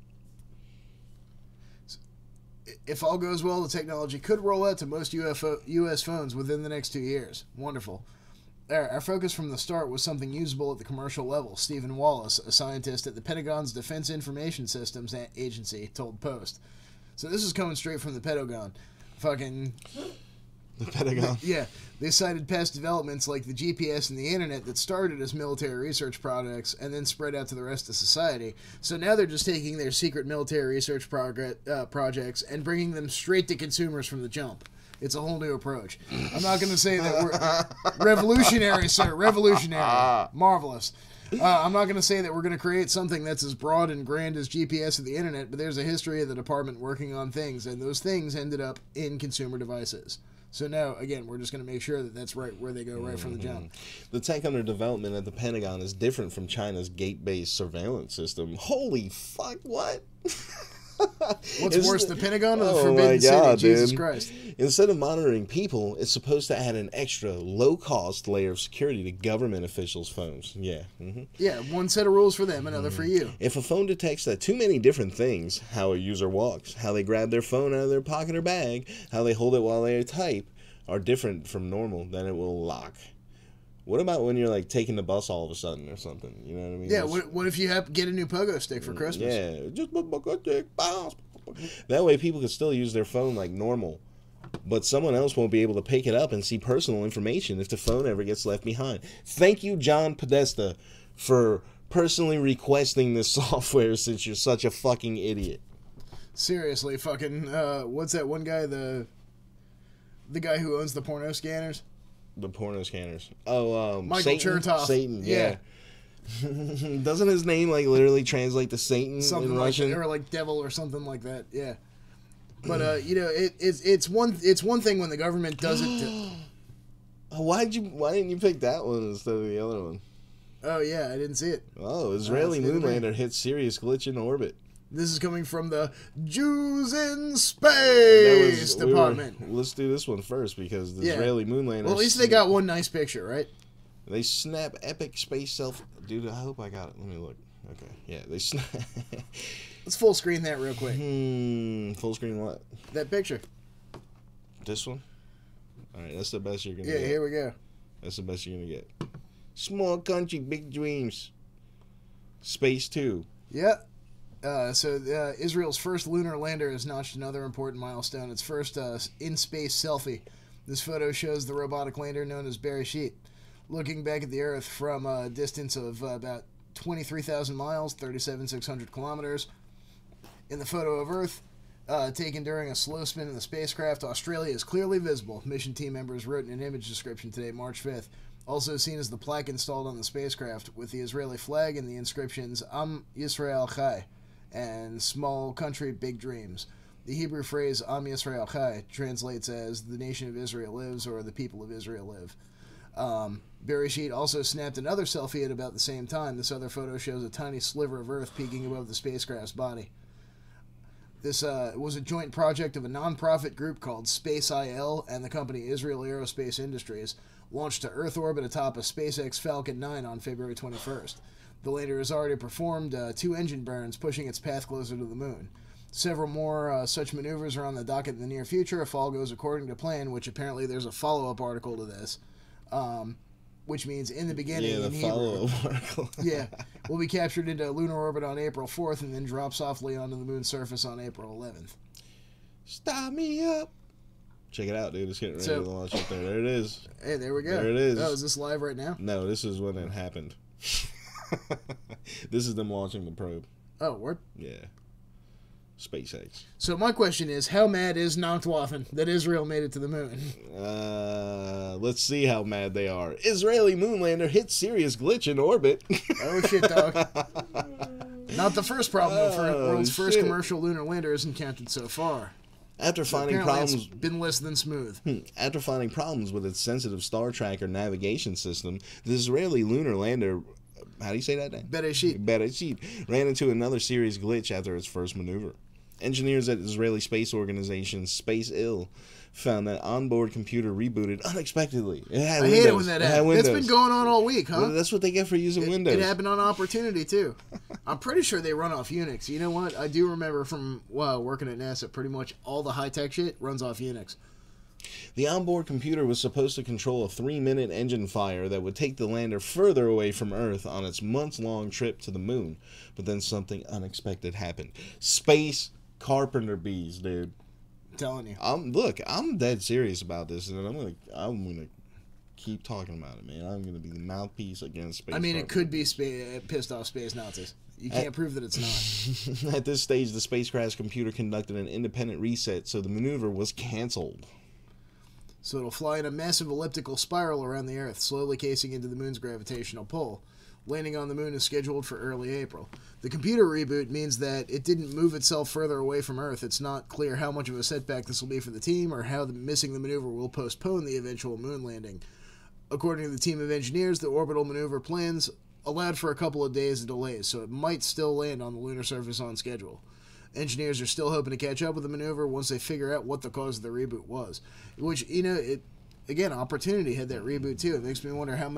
D: If all goes well, the technology could roll out to most U.S. phones within the next 2 years. Wonderful. Our focus from the start was something usable at the commercial level, Stephen Wallace, a scientist at the Pentagon's Defense Information Systems Agency, told Post. So this is coming straight from the Pentagon. Fucking...
C: The Pentagon?
D: Yeah. They cited past developments like the GPS and the internet that started as military research projects and then spread out to the rest of society. So now they're just taking their secret military research projects and bringing them straight to consumers from the jump. It's a whole new approach. I'm not going to say that we're revolutionary, sir. Revolutionary. Marvelous. I'm not going to say that we're going to create something that's as broad and grand as GPS or the internet, but there's a history of the department working on things, and those things ended up in consumer devices. So now, again, we're just going to make sure that that's right where they go right from the jump.
C: The tech under development at the Pentagon is different from China's gate-based surveillance system. Holy fuck, what?
D: What's worse, the Pentagon or the Forbidden City? Jesus Christ.
C: Instead of monitoring people, it's supposed to add an extra low-cost layer of security to government officials' phones. Yeah.
D: Yeah, one set of rules for them, another for you.
C: If a phone detects that too many different things, how a user walks, how they grab their phone out of their pocket or bag, how they hold it while they type, are different from normal, then it will lock. What about when you're like taking the bus all of a sudden or something? You know what I mean?
D: Yeah. What if you get a new pogo stick for Christmas?
C: Yeah, just a pogo stick. Bounce. That way, people can still use their phone like normal, but someone else won't be able to pick it up and see personal information if the phone ever gets left behind. Thank you, John Podesta, for personally requesting this software since you're such a fucking idiot.
D: Seriously, fucking. What's that one guy? The guy who owns the porno scanners.
C: The porno scanners. Oh,
D: Michael Chertoff.
C: Satan, yeah. Doesn't his name like literally translate to Satan
D: something
C: in
D: like
C: Russian?
D: Or like devil or something like that. Yeah. But you know, it's one thing when the government does it.
C: Why didn't you pick that one instead of the other one?
D: Oh, yeah, I didn't see it.
C: Oh, Israeli moonlander hits serious glitch in orbit.
D: This is coming from the Jews in Space Department.
C: Let's do this one first because the Israeli moonlander...
D: Well, at least they got one nice picture, right?
C: They snap epic space self... Dude, I hope I got it. Let me look. Okay, yeah, they snap...
D: Let's full screen that real quick.
C: Full screen what?
D: That picture.
C: This one? Alright, that's the best you're going to get.
D: Yeah, here we go.
C: That's the best you're going to get. Small country, big dreams. Space 2.
D: Yeah. Israel's first lunar lander has notched another important milestone. Its first in-space selfie. This photo shows the robotic lander known as Bereshit, looking back at the Earth from a distance of about 23,000 miles, 37,600 kilometers. In the photo of Earth, taken during a slow spin in the spacecraft, Australia is clearly visible. Mission team members wrote in an image description today, March 5th. Also seen as the plaque installed on the spacecraft with the Israeli flag and the inscriptions Am Yisrael Chai and Small Country, Big Dreams. The Hebrew phrase Am Yisrael Chai translates as the nation of Israel lives or the people of Israel live. Bereshit also snapped another selfie at about the same time. This other photo shows a tiny sliver of Earth peeking above the spacecraft's body. This was a joint project of a non-profit group called Space IL and the company Israel Aerospace Industries, launched to Earth orbit atop a SpaceX Falcon 9 on February 21st. The lander has already performed 2 engine burns, pushing its path closer to the moon. Several more such maneuvers are on the docket in the near future if all goes according to plan, which apparently there's a follow-up article to this. Which means in the beginning, in Hebrew,
C: follow-up article.
D: will be captured into lunar orbit on April 4th and then drop softly onto the moon's surface on April 11th.
C: Stop me up. Check it out, dude. It's getting ready to launch up there. There it is.
D: Hey, there we go.
C: There it is.
D: Oh, is this live right now?
C: No, this is when it happened. This is them launching the probe.
D: Oh, what?
C: Yeah. SpaceX.
D: So my question is, how mad is Nachtwaffen that Israel made it to the moon?
C: Let's see how mad they are. Israeli moonlander hits serious glitch in orbit.
D: Oh shit, dog. Not the first problem the world's first commercial lunar lander has encountered so far.
C: After finding problems,
D: it's been less than smooth.
C: After finding problems with its sensitive star tracker navigation system, the Israeli lunar lander, how do you say that name? Bereshit ran into another serious glitch after its first maneuver. Engineers at Israeli space organization Space IL found that onboard computer rebooted unexpectedly.
D: I hate it when that happens. That's been going on all week, huh?
C: Well, that's what they get for using Windows.
D: It happened on Opportunity, too. I'm pretty sure they run off Unix. You know what? I do remember from working at NASA, pretty much all the high-tech shit runs off Unix.
C: The onboard computer was supposed to control a 3-minute engine fire that would take the lander further away from Earth on its months-long trip to the moon. But then something unexpected happened. Space carpenter bees, dude.
D: I'm telling you.
C: I'm dead serious about this, and I'm gonna keep talking about it, man. I'm gonna be the mouthpiece against space.
D: I mean, it could be pissed off space Nazis. You can't prove that it's not.
C: At this stage, the spacecraft's computer conducted an independent reset, so the maneuver was canceled.
D: So it'll fly in a massive elliptical spiral around the Earth, slowly casing into the moon's gravitational pull. Landing on the moon is scheduled for early April. The computer reboot means that it didn't move itself further away from Earth. It's not clear how much of a setback this will be for the team or how missing the maneuver will postpone the eventual moon landing. According to the team of engineers, the orbital maneuver plans allowed for a couple of days of delays, so it might still land on the lunar surface on schedule. Engineers are still hoping to catch up with the maneuver once they figure out what the cause of the reboot was. Which, again, Opportunity had that reboot too. It makes me wonder how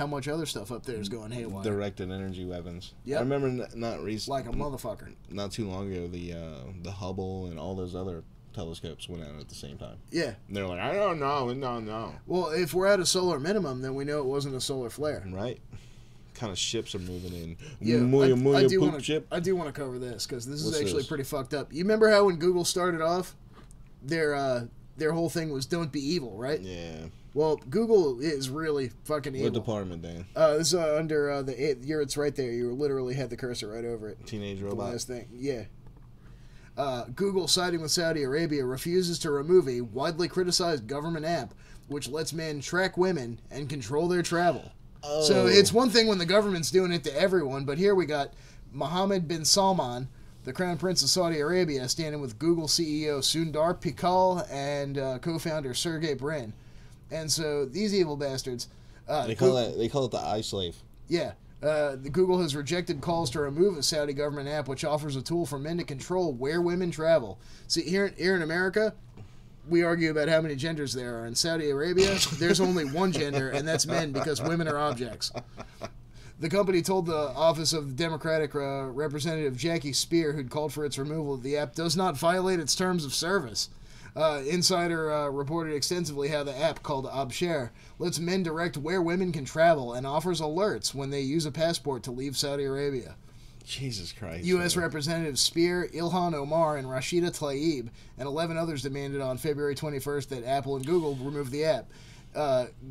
D: much other stuff up there is going haywire.
C: Directed energy weapons.
D: Yep.
C: I remember not recently,
D: like a motherfucker.
C: Not too long ago, the Hubble and all those other telescopes went out at the same time.
D: Yeah.
C: And they're like, I don't know.
D: Well, if we're at a solar minimum, then we know it wasn't a solar flare.
C: Right. Kind of ships are moving in.
D: Yeah, I do want to cover this because this is actually pretty fucked up. You remember how when Google started off, their whole thing was "Don't be evil," right?
C: Yeah.
D: Well, Google is really fucking evil.
C: What department, Dan?
D: This is under it's right there. You literally had the cursor right over it.
C: Teenage robot.
D: The last thing, yeah. Google, siding with Saudi Arabia, refuses to remove a widely criticized government app which lets men track women and control their travel. Oh. So it's one thing when the government's doing it to everyone, but here we got Mohammed bin Salman, the Crown Prince of Saudi Arabia, standing with Google CEO Sundar Pichal and co-founder Sergey Brin. And so these evil bastards...
C: They call it the eye slave.
D: Yeah. The Google has rejected calls to remove a Saudi government app which offers a tool for men to control where women travel. See, here in America, we argue about how many genders there are. In Saudi Arabia, there's only one gender, and that's men, because women are objects. The company told the office of Democratic Representative Jackie Spear, who'd called for its removal, the app does not violate its terms of service. Insider reported extensively how the app, called Abshare, lets men direct where women can travel and offers alerts when they use a passport to leave Saudi Arabia.
C: Jesus Christ.
D: U.S. Representatives Spear, Ilhan Omar, and Rashida Tlaib, and 11 others demanded on February 21st that Apple and Google remove the app.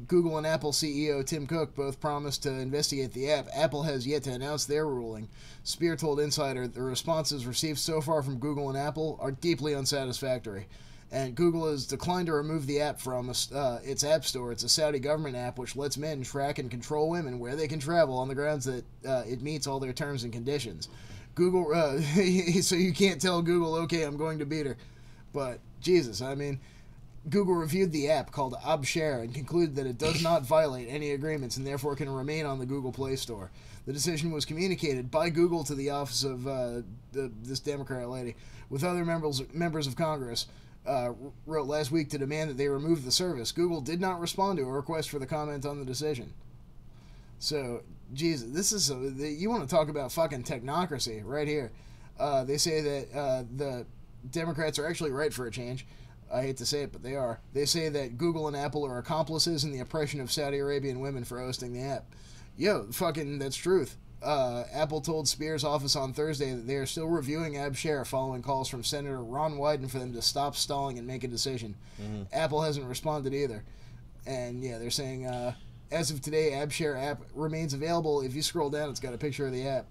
D: Google and Apple CEO Tim Cook both promised to investigate the app. Apple has yet to announce their ruling. Spear told Insider the responses received so far from Google and Apple are deeply unsatisfactory. And Google has declined to remove the app from its app store. It's a Saudi government app which lets men track and control women where they can travel on the grounds that it meets all their terms and conditions. Google, so you can't tell Google, okay, I'm going to beat her. But, Jesus, I mean, Google reviewed the app called Abshare and concluded that it does not violate any agreements and therefore can remain on the Google Play Store. The decision was communicated by Google to the office of this Democrat lady, with other members of Congress. Wrote last week to demand that they remove the service. Google did not respond to a request for the comment on the decision. So, Jesus, this is you want to talk about fucking technocracy right here. They say that the Democrats are actually right for a change. I hate to say it, but they are. They say that Google and Apple are accomplices in the oppression of Saudi Arabian women for hosting the app. Yo, fucking, that's truth. Apple told Spear's office on Thursday that they are still reviewing Abshare following calls from Senator Ron Wyden for them to stop stalling and make a decision. Mm-hmm. Apple hasn't responded either. And yeah, they're saying, as of today, Abshare app remains available. If you scroll down, it's got a picture of the app.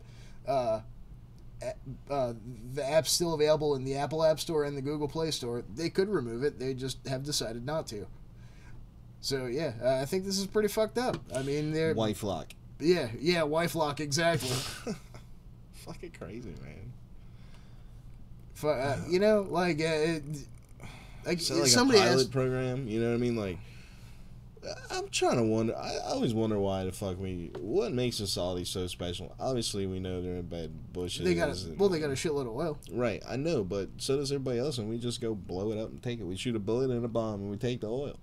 D: The app's still available in the Apple App Store and the Google Play Store. They could remove it. They just have decided not to. So yeah, I think this is pretty fucked up. I mean, they're...
C: Wife lock.
D: Yeah, wife lock, exactly.
C: Fucking crazy, man.
D: You know, like
C: somebody a pilot program. You know what I mean? Like, I'm trying to wonder. I always wonder why the fuck what makes the Saudis so special. Obviously, we know they're in bad bushes.
D: They got a shitload of oil.
C: Right, I know, but so does everybody else, and we just go blow it up and take it. We shoot a bullet and a bomb, and we take the oil.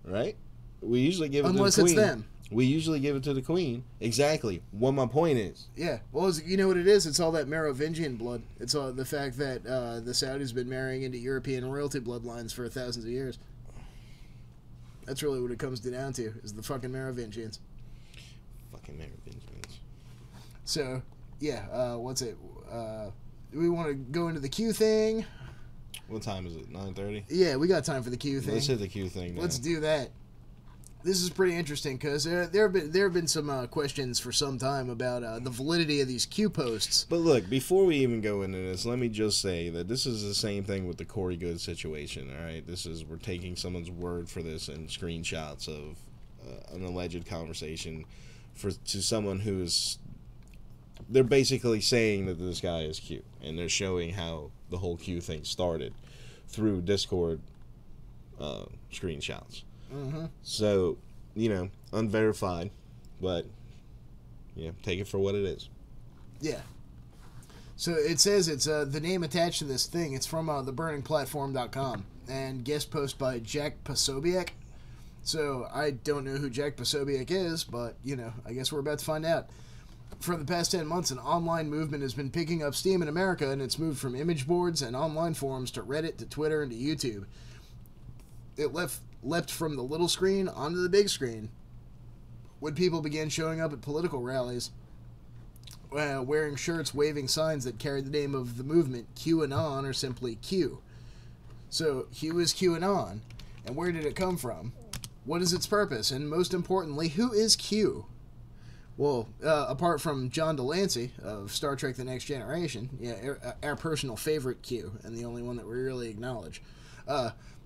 C: Right? We usually give it to the Queen.
D: Unless it's them.
C: We usually give it to the Queen. Exactly. What my point is.
D: Yeah. Well, you know what it is? It's all that Merovingian blood. It's all the fact that the Saudis been marrying into European royalty bloodlines for thousands of years. That's really what it comes down to, is the fucking Merovingians.
C: Fucking Merovingians.
D: So, yeah, what's it? Do we want to go into the Q thing?
C: What time is it? 9:30?
D: Yeah, we got time for the Q thing.
C: Let's hit the Q thing now.
D: Let's do that. This is pretty interesting because there have been some questions for some time about the validity of these Q posts.
C: But look, before we even go into this, let me just say that this is the same thing with the Corey Good situation. All right, we're taking someone's word for this and screenshots of an alleged conversation to someone who is. They're basically saying that this guy is Q, and they're showing how the whole Q thing started through Discord screenshots.
D: Mm-hmm.
C: So, unverified, but, take it for what it is.
D: Yeah. So it says it's the name attached to this thing. It's from theburningplatform.com and guest post by Jack Posobiec. So I don't know who Jack Posobiec is, but, I guess we're about to find out. For the past 10 months, an online movement has been picking up steam in America, and it's moved from image boards and online forums to Reddit to Twitter and to YouTube. It leapt from the little screen onto the big screen when people began showing up at political rallies wearing shirts waving signs that carried the name of the movement, QAnon, or simply Q. So, Q is QAnon, and where did it come from? What is its purpose? And most importantly, who is Q? Well, apart from John Delancey of Star Trek The Next Generation, our personal favorite Q, and the only one that we really acknowledge,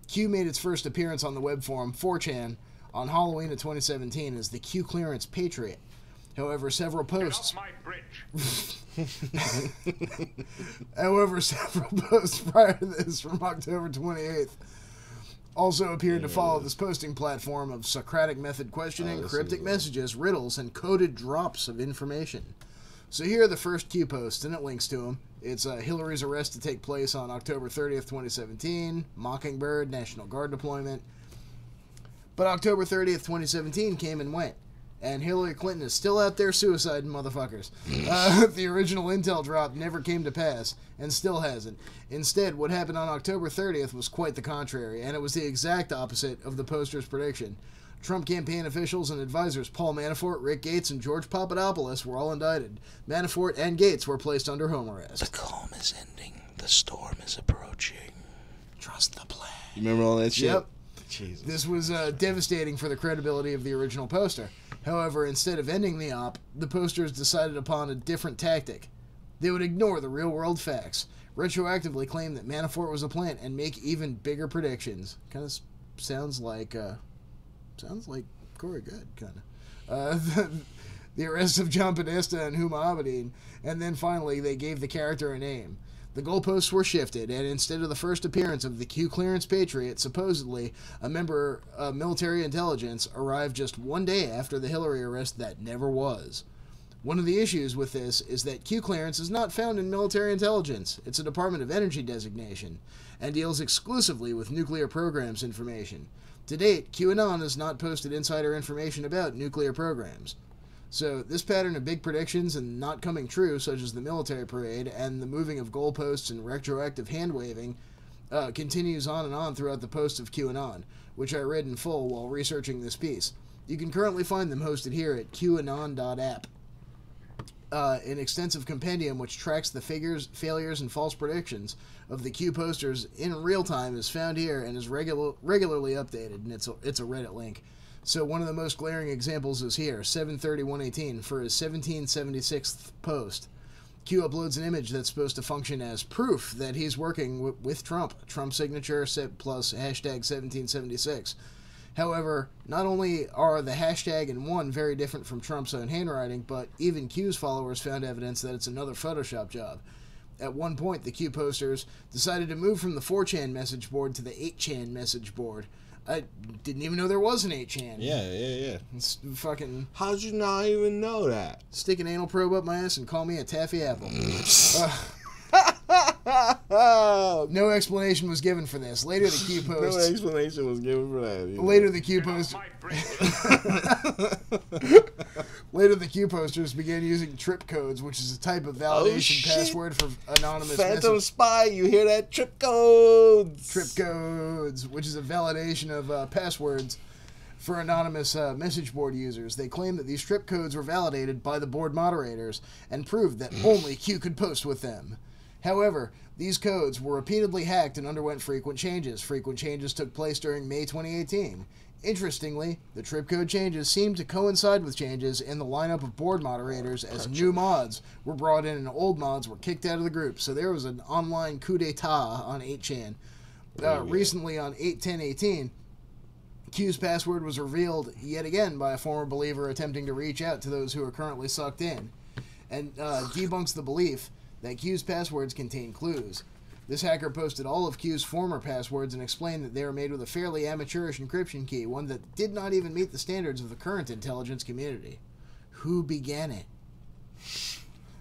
D: Q made its first appearance on the web forum 4chan on Halloween of 2017 as the Q Clearance Patriot. However, several posts...
I: Get off my bridge.
D: However, several posts prior to this, from October 28th, also appeared to follow this posting platform of Socratic method questioning, cryptic messages, riddles, and coded drops of information. So here are the first Q posts, and it links to them. It's Hillary's arrest to take place on October 30th, 2017, Mockingbird, National Guard deployment. But October 30th, 2017 came and went, and Hillary Clinton is still out there suiciding motherfuckers. The original intel drop never came to pass, and still hasn't. Instead, what happened on October 30th was quite the contrary, and it was the exact opposite of the poster's prediction. Trump campaign officials and advisors Paul Manafort, Rick Gates, and George Papadopoulos were all indicted. Manafort and Gates were placed under home arrest.
C: The calm is ending. The storm is approaching.
D: Trust the plan.
C: You remember all that shit?
D: Yep.
C: Jesus.
D: This was devastating for the credibility of the original poster. However, instead of ending the op, the posters decided upon a different tactic. They would ignore the real-world facts, retroactively claim that Manafort was a plant, and make even bigger predictions. Kind of sounds like Corey Good, kind of. The arrest of John Podesta and Huma Abedin, and then finally they gave the character a name. The goalposts were shifted, and instead of the first appearance of the Q clearance patriot, supposedly a member of military intelligence, arrived just one day after the Hillary arrest that never was. One of the issues with this is that Q clearance is not found in military intelligence. It's a Department of Energy designation, and deals exclusively with nuclear programs information. To date, QAnon has not posted insider information about nuclear programs. So this pattern of big predictions and not coming true, such as the military parade and the moving of goalposts and retroactive hand-waving, continues on and on throughout the posts of QAnon, which I read in full while researching this piece. You can currently find them hosted here at qanon.app. An extensive compendium which tracks the failures, and false predictions of the Q posters in real time is found here and is regularly updated, and it's a Reddit link. So one of the most glaring examples is here, 7/30/118, for his 1776th post. Q uploads an image that's supposed to function as proof that he's working with Trump. Trump signature set plus hashtag 1776. However, not only are the hashtag and one very different from Trump's own handwriting, but even Q's followers found evidence that it's another Photoshop job. At one point, the Q posters decided to move from the 4chan message board to the 8chan message board. I didn't even know there was an 8chan.
C: Yeah.
D: It's fucking...
C: How'd you not even know that?
D: Stick an anal probe up my ass and call me a taffy apple. No explanation was given for this. Later, the Q post...
C: No explanation was given for that. Either.
D: Later, the Q post... Later, the Q posters began using trip codes, which is a type of validation password for anonymous
C: Phantom Spy, you hear that? Trip codes!
D: Trip codes, which is a validation of passwords for anonymous message board users. They claim that these trip codes were validated by the board moderators and proved that only Q could post with them. However, these codes were repeatedly hacked and underwent frequent changes. Frequent changes took place during May 2018. Interestingly, the trip code changes seemed to coincide with changes in the lineup of board moderators as new mods were brought in and old mods were kicked out of the group. So there was an online coup d'etat on 8chan. Recently on 8/10/18, Q's password was revealed yet again by a former believer attempting to reach out to those who are currently sucked in, and debunks the belief that Q's passwords contain clues. This hacker posted all of Q's former passwords and explained that they were made with a fairly amateurish encryption key, one that did not even meet the standards of the current intelligence community. Who began it?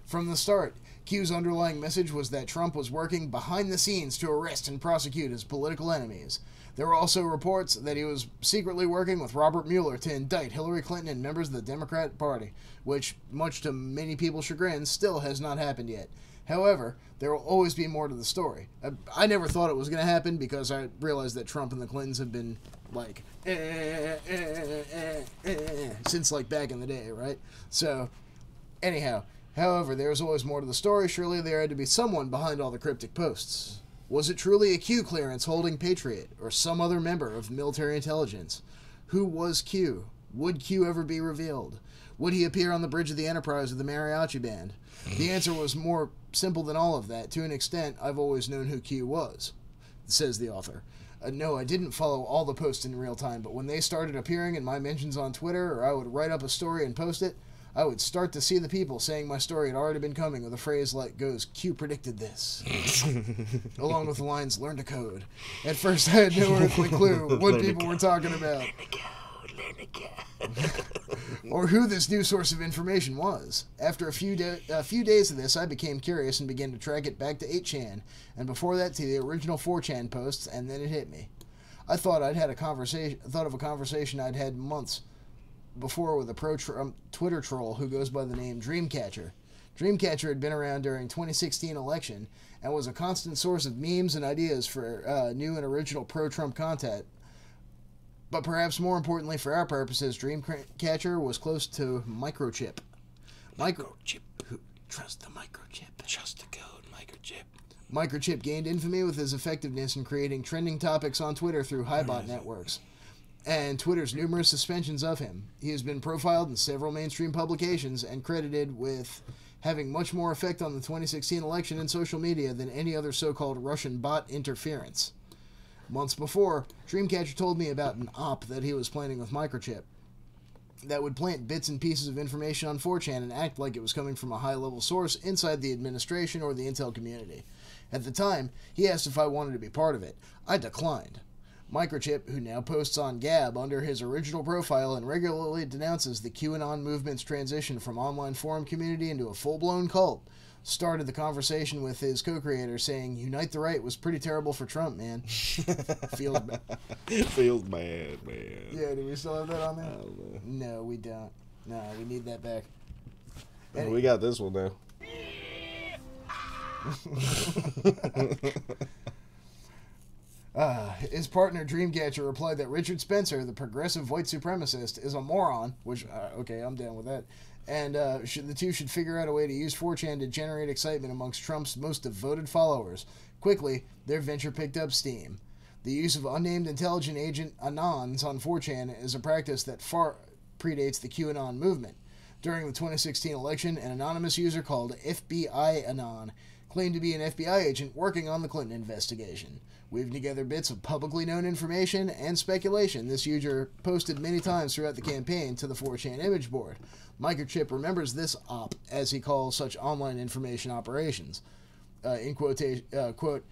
D: From the start, Q's underlying message was that Trump was working behind the scenes to arrest and prosecute his political enemies. There were also reports that he was secretly working with Robert Mueller to indict Hillary Clinton and members of the Democrat Party, which, much to many people's chagrin, still has not happened yet. However, there will always be more to the story. I never thought it was going to happen because I realized that Trump and the Clintons have been, like, since, like, back in the day, right? So, anyhow, however, there was always more to the story. Surely there had to be someone behind all the cryptic posts. Was it truly a Q clearance holding Patriot, or some other member of military intelligence? Who was Q? Would Q ever be revealed? Would he appear on the bridge of the Enterprise with the Mariachi Band? The answer was more simple than all of that. To an extent, I've always known who Q was, says the author. No, I didn't follow all the posts in real time, but when they started appearing in my mentions on Twitter, or I would write up a story and post it, I would start to see the people saying my story had already been coming with a phrase like goes, Q predicted this. Along with the lines, learn to code. At first I had no earthly clue what people were talking about. Or who this new source of information was. After a few days of this, I became curious and began to track it back to 8chan, and before that to the original 4chan posts, and then it hit me. I thought of a conversation I'd had months before with a Twitter troll who goes by the name Dreamcatcher. Dreamcatcher had been around during 2016 election and was a constant source of memes and ideas for new and original pro-Trump content. But perhaps more importantly for our purposes, Dreamcatcher was close to Microchip. Microchip. Trust the Microchip. Trust the code, Microchip. Microchip gained infamy with his effectiveness in creating trending topics on Twitter through highbot networks, and Twitter's numerous suspensions of him. He has been profiled in several mainstream publications and credited with having much more effect on the 2016 election and social media than any other so-called Russian bot interference. Months before, Dreamcatcher told me about an op that he was planning with Microchip that would plant bits and pieces of information on 4chan and act like it was coming from a high-level source inside the administration or the intel community. At the time, he asked if I wanted to be part of it. I declined. Microchip, who now posts on Gab under his original profile and regularly denounces the QAnon movement's transition from online forum community into a full-blown cult, started the conversation with his co-creator saying, "Unite the Right was pretty terrible for Trump, man." Feels bad.
C: Feels bad, man.
D: Yeah, do we still have that on there?
C: I don't know.
D: No, we don't. No, we need that back.
C: Oh, we got this one now.
D: His partner Dreamcatcher replied that Richard Spencer, the progressive white supremacist, is a moron, which, okay, I'm down with that, and the two should figure out a way to use 4chan to generate excitement amongst Trump's most devoted followers. Quickly, their venture picked up steam. The use of unnamed intelligent agent Anons on 4chan is a practice that far predates the QAnon movement. During the 2016 election, an anonymous user called FBI Anon claimed to be an FBI agent working on the Clinton investigation. Weaving together bits of publicly known information and speculation, this user posted many times throughout the campaign to the 4chan image board. Microchip remembers this op, as he calls such online information operations. Quote,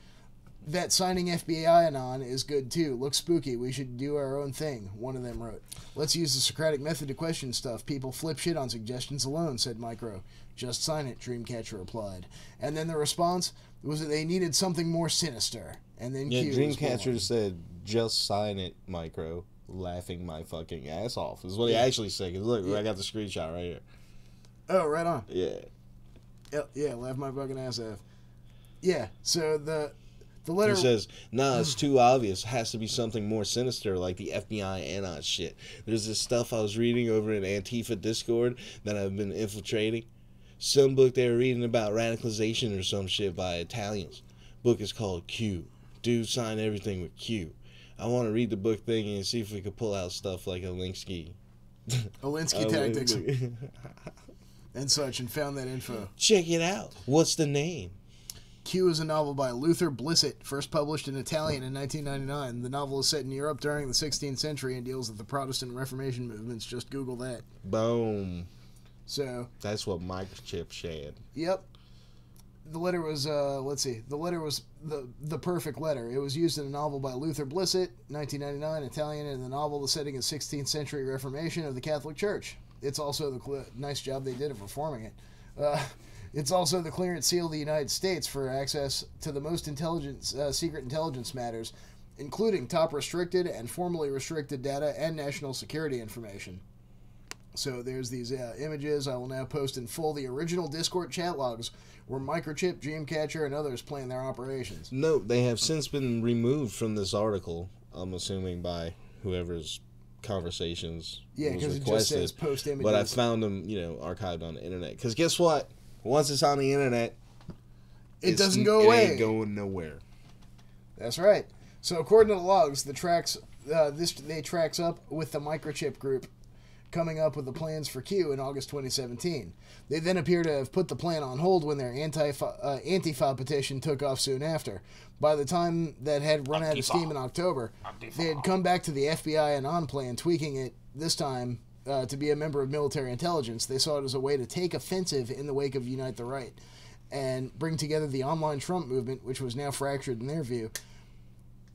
D: "That signing FBI Anon is good too. Looks spooky. We should do our own thing," one of them wrote. "Let's use the Socratic method to question stuff. People flip shit on suggestions alone," said Micro. "Just sign it," Dreamcatcher replied. And then the response was that they needed something more sinister. And then
C: Dreamcatcher said, "Just sign it, Micro," laughing my fucking ass off. Is what he actually said. Look, I got the screenshot right here.
D: Oh, right on.
C: Yeah.
D: Yeah, laugh my fucking ass off. Yeah, so the letter...
C: He says, "Nah, it's too obvious. It has to be something more sinister, like the FBI Anon shit. There's this stuff I was reading over in Antifa Discord that I've been infiltrating. Some book they were reading about radicalization or some shit by Italians. Book is called Q. Dude signed everything with Q. I want to read the book thing and see if we could pull out stuff like Alinsky
D: tactics and such, and found that info.
C: Check it out. What's the name?"
D: Q is a novel by Luther Blissett, first published in Italian in 1999. The novel is set in Europe during the 16th century and deals with the Protestant Reformation movements. Just Google that.
C: Boom.
D: So
C: that's what Microchip said.
D: Yep. The letter was, the letter was the perfect letter. It was used in a novel by Luther Blissett, 1999, Italian, and the novel, the setting is 16th century Reformation of the Catholic Church. It's also nice job they did of reforming it. It's also the clearance seal of the United States for access to the most secret intelligence matters, including top restricted and formally restricted data and national security information. So there's these images. I will now post in full the original Discord chat logs where Microchip, Dreamcatcher, and others plan their operations.
C: No, they have since been removed from this article, I'm assuming by whoever's conversations was
D: because
C: requested.
D: It just says post images.
C: But I found them, archived on the internet. Because guess what? Once it's on the internet,
D: it doesn't go away.
C: It ain't going nowhere.
D: That's right. So according to the logs, they tracks up with the Microchip group coming up with the plans for Q in August 2017. They then appear to have put the plan on hold when their Antifa petition took off soon after. By the time that had run out of steam in October, they had come back to the FBI Anon plan, tweaking it this time to be a member of military intelligence. They saw it as a way to take offensive in the wake of Unite the Right and bring together the online Trump movement, which was now fractured in their view.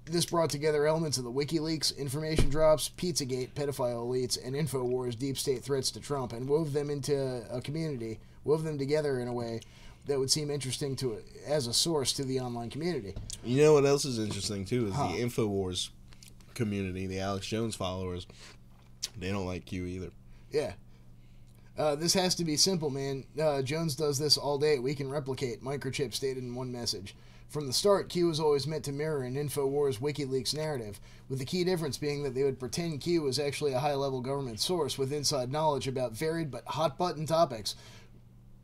D: This brought together elements of the WikiLeaks, information drops, Pizzagate, pedophile elites, and InfoWars deep state threats to Trump, and wove them into a community, wove them together in a way that would seem interesting to as a source to the online community.
C: You know what else is interesting, too, is the InfoWars community, the Alex Jones followers. They don't like Q either.
D: Yeah. This has to be simple, man. Jones does this all day. We can replicate, Microchip stated in one message. From the start, Q was always meant to mirror an InfoWars WikiLeaks narrative, with the key difference being that they would pretend Q was actually a high-level government source with inside knowledge about varied but hot-button topics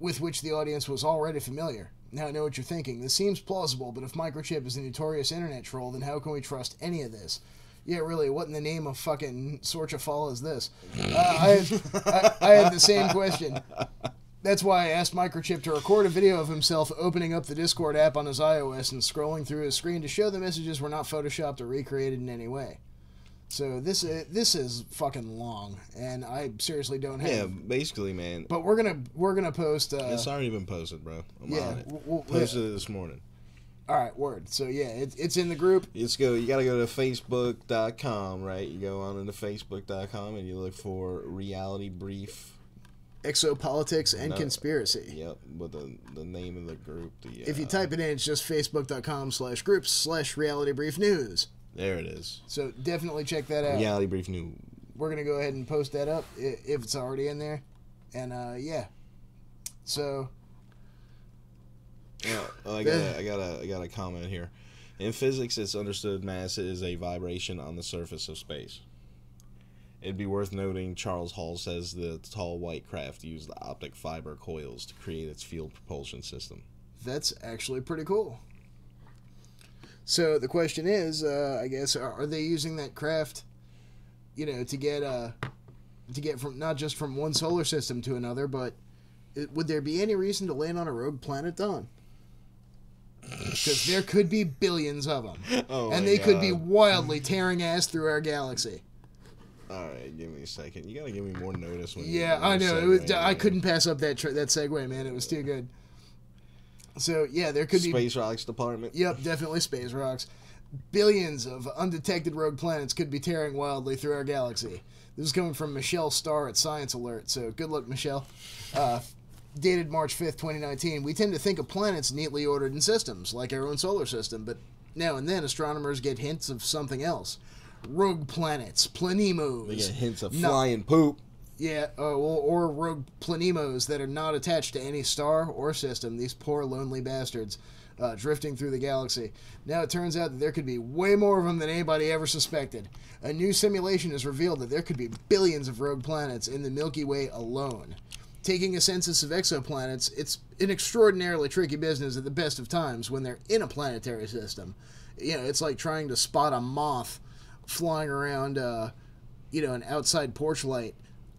D: with which the audience was already familiar. Now I know what you're thinking. This seems plausible, but if Microchip is a notorious internet troll, then how can we trust any of this? Yeah, really, what in the name of fucking Sorchafal is this? I had the same question. That's why I asked Microchip to record a video of himself opening up the Discord app on his iOS and scrolling through his screen to show the messages were not photoshopped or recreated in any way. So this is fucking long, and I seriously don't have.
C: Yeah, basically, man.
D: But we're gonna post.
C: It's already been posted, bro. I'm on it.
D: We'll
C: Posted it this morning.
D: All right, word. So yeah, it's in the group.
C: You gotta go to Facebook.com, right? You go on into Facebook.com and you look for Reality Brief.
D: Exopolitics and Conspiracy.
C: Yep, with the name of the group.
D: If you type it in, it's just facebook.com/groups/Reality Brief News.
C: There it is.
D: So definitely check that out.
C: Reality Brief News.
D: We're gonna go ahead and post that up if it's already in there, and yeah. So.
C: Yeah, I got a comment here. In physics, it's understood mass is a vibration on the surface of space. It'd be worth noting Charles Hall says the tall white craft used the optic fiber coils to create its field propulsion system. That's
D: actually pretty cool. So the question is, I guess, are they using that craft, to get from not just from one solar system to another, but would there be any reason to land on a rogue planet, Don? Because there could be billions of them, and they could be wildly tearing ass through our galaxy.
C: All right, give me a second. You gotta give me more notice when.
D: Yeah, I know. I couldn't pass up that segue, man. It was too good. So yeah, there could be
C: Space Rocks Department.
D: Yep, definitely Space Rocks. Billions of undetected rogue planets could be tearing wildly through our galaxy. This is coming from Michelle Starr at Science Alert. So good luck, Michelle. Dated March 5th, 2019. We tend to think of planets neatly ordered in systems, like our own solar system, but now and then astronomers get hints of something else. Rogue planets, planemos.
C: They get hints of flying poop.
D: Yeah, or rogue planemos that are not attached to any star or system. These poor, lonely bastards drifting through the galaxy. Now it turns out that there could be way more of them than anybody ever suspected. A new simulation has revealed that there could be billions of rogue planets in the Milky Way alone. Taking a census of exoplanets, it's an extraordinarily tricky business at the best of times when they're in a planetary system. It's like trying to spot a moth flying around, an outside porch light.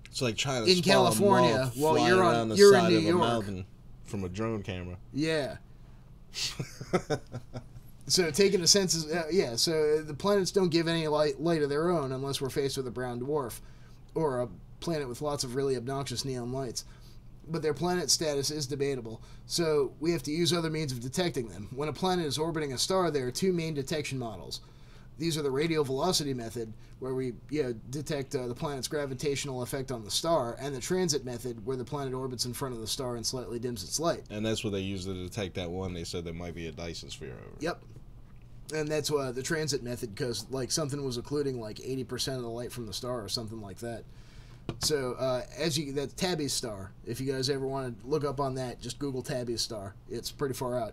C: It's like trying to
D: in
C: spot
D: California
C: a moth
D: while
C: flying
D: you're
C: around the
D: you're
C: side
D: in
C: of
D: New
C: a
D: York
C: mountain from a drone camera.
D: Yeah. So taking a census, so the planets don't give any light of their own unless we're faced with a brown dwarf or a planet with lots of really obnoxious neon lights. But their planet status is debatable, so we have to use other means of detecting them. When a planet is orbiting a star, there are two main detection models. These are the radial velocity method, where we detect the planet's gravitational effect on the star, and the transit method, where the planet orbits in front of the star and slightly dims its light.
C: And that's what they used to detect that one. They said there might be a Dyson sphere over.
D: Yep. And that's the transit method, because something was occluding 80% of the light from the star or something like that. So that's Tabby's star. If you guys ever want to look up on that, just Google Tabby's star. It's pretty far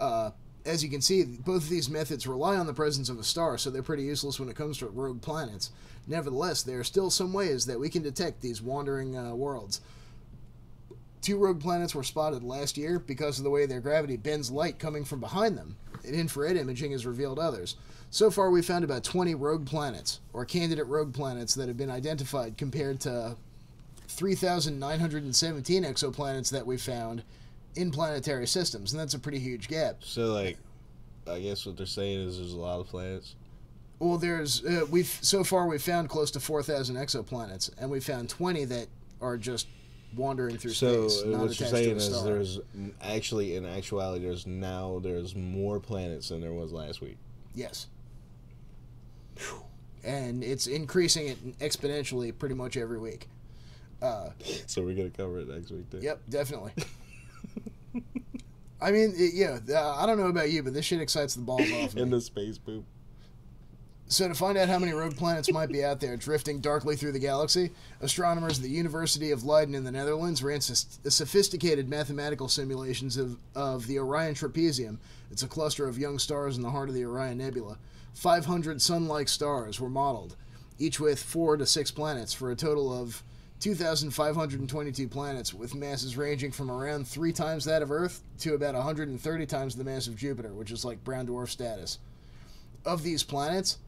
D: out. As you can see, both of these methods rely on the presence of a star, so they're pretty useless when it comes to rogue planets. Nevertheless, there are still some ways that we can detect these wandering worlds. 2 rogue planets were spotted last year because of the way their gravity bends light coming from behind them, and infrared imaging has revealed others. So far, we've found about 20 rogue planets, or candidate rogue planets, that have been identified compared to 3,917 exoplanets that we found in planetary systems, and that's a pretty huge gap.
C: So, I guess what they're saying is there's a lot of planets.
D: Well, there's we've found close to 4,000 exoplanets, and we found 20 that are just wandering through space.
C: So
D: not
C: what you're
D: attached to
C: saying
D: a
C: is
D: star.
C: there's actually, in actuality, there's more planets than there was last week.
D: Yes. And it's increasing it exponentially pretty much every week.
C: So we're gonna cover it next week too.
D: Yep, definitely. I mean, I don't know about you, but this shit excites the balls off me.
C: In the space poop.
D: So to find out how many rogue planets might be out there drifting darkly through the galaxy, astronomers at the University of Leiden in the Netherlands ran sophisticated mathematical simulations of the Orion trapezium. It's a cluster of young stars in the heart of the Orion Nebula. 500 sun-like stars were modeled, each with 4 to 6 planets, for a total of 2,522 planets, with masses ranging from around 3 times that of Earth to about 130 times the mass of Jupiter, which is like brown dwarf status. Of these planets,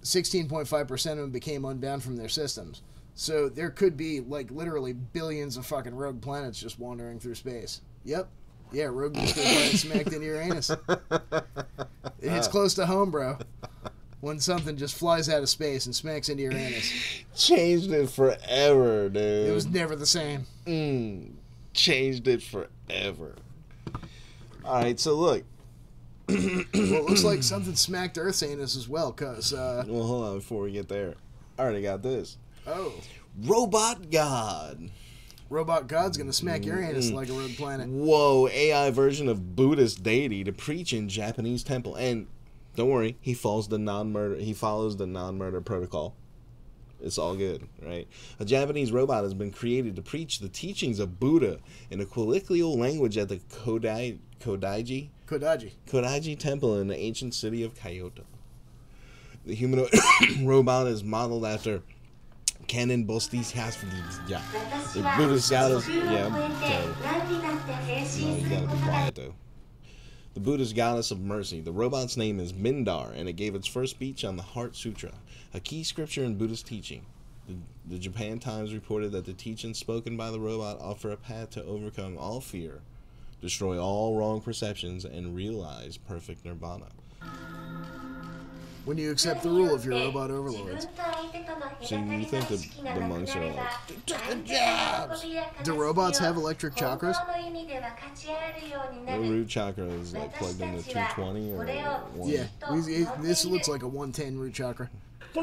D: 16.5% of them became unbound from their systems. So there could be, like, literally billions of fucking rogue planets just wandering through space. Yep. Yeah, rogue planet smacked into Uranus. It hits close to home, bro. When something just flies out of space and smacks into Uranus.
C: Changed it forever, dude.
D: It was never the same.
C: Changed it forever. Alright, so look.
D: Well, it looks like something smacked Earth's anus as well, because...
C: well, hold on before we get there. I already got this.
D: Oh.
C: Robot God.
D: Robot God's gonna smack Uranus like a rogue planet.
C: Whoa, AI version of Buddhist deity to preach in Japanese temple. And don't worry, he follows the non-murder protocol. It's all good, right? A Japanese robot has been created to preach the teachings of Buddha in a colloquial language at the Kodaiji Temple in the ancient city of Kyoto. The humanoid robot is modeled after Canon Bosti's the Buddhist goddess. Yeah, no, you gotta be quiet though. The Buddhist goddess of mercy. The robot's name is Mindar, and it gave its first speech on the Heart Sutra, a key scripture in Buddhist teaching. The Japan Times reported that the teachings spoken by the robot offer a path to overcome all fear, destroy all wrong perceptions, and realize perfect nirvana.
D: When you accept the rule of your robot overlords.
C: So you think the monks are like, took the jobs.
D: Do robots have electric chakras?
C: The root chakra is like plugged into 220 or 1?
D: Yeah, this looks like a 110 root chakra.
C: I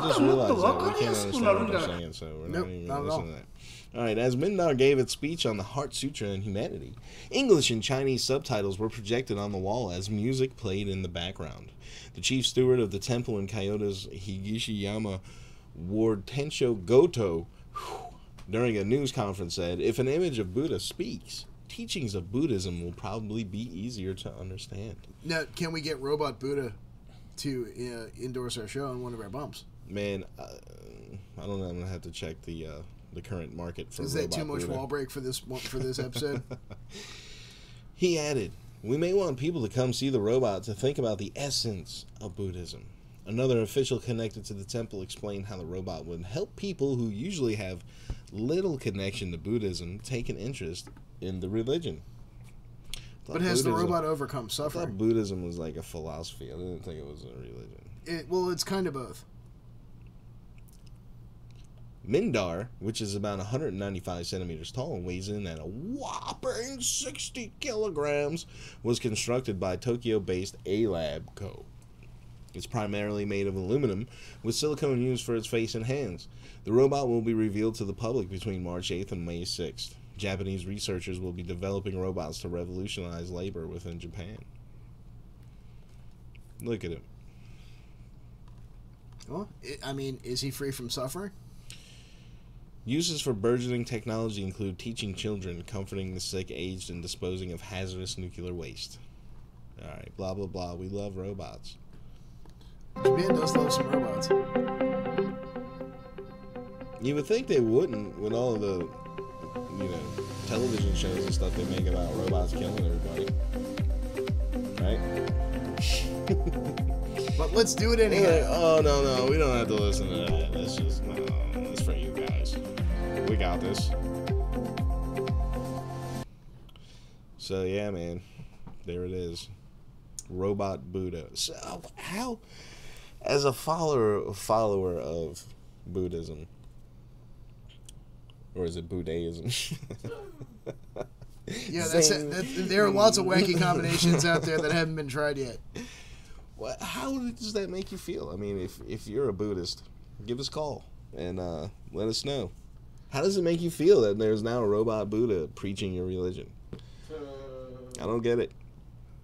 C: just realized that we can't understand what they're saying, so we're not even going to listen to that. Alright, as Mindar gave its speech on the Heart Sutra and humanity, English and Chinese subtitles were projected on the wall as music played in the background. The chief steward of the temple in Kyoto's Higashiyama Ward, Tensho Goto, during a news conference said, "If an image of Buddha speaks, teachings of Buddhism will probably be easier to understand."
D: Now, can we get Robot Buddha to endorse our show on one of our bumps?
C: Man, I don't know. I'm going to have to check the current market for Robot Buddha.
D: Is that too much wall break for this episode?
C: He added, "We may want people to come see the robot to think about the essence of Buddhism." Another official connected to the temple explained how the robot would help people who usually have little connection to Buddhism take an interest in the religion.
D: But has the robot overcome suffering?
C: I thought Buddhism was like a philosophy. I didn't think it was a religion.
D: Well, it's kind of both.
C: Mindar, which is about 195 centimeters tall and weighs in at a whopping 60 kilograms, was constructed by Tokyo-based A-Lab Co. It's primarily made of aluminum, with silicone used for its face and hands. The robot will be revealed to the public between March 8th and May 6th. Japanese researchers will be developing robots to revolutionize labor within Japan. Look at him.
D: Well, I mean, is he free from suffering?
C: Uses for burgeoning technology include teaching children, comforting the sick, aged, and disposing of hazardous nuclear waste. Alright, blah blah blah. We love robots.
D: Japan does love some robots.
C: You would think they wouldn't with all of the, television shows and stuff they make about robots killing everybody. Right?
D: But let's do it anyhow.
C: Oh, no, we don't have to listen to that. It's just, no, it's for you guys. We got this. So, yeah, man. There it is. Robot Buddha. So how, as a follower of Buddhism, or is it Buddhism?
D: Yeah, that's it. There are lots of wacky combinations out there that haven't been tried yet.
C: How does that make you feel? I mean, if you're a Buddhist, give us a call and let us know. How does it make you feel that there's now a robot Buddha preaching your religion? I don't get it.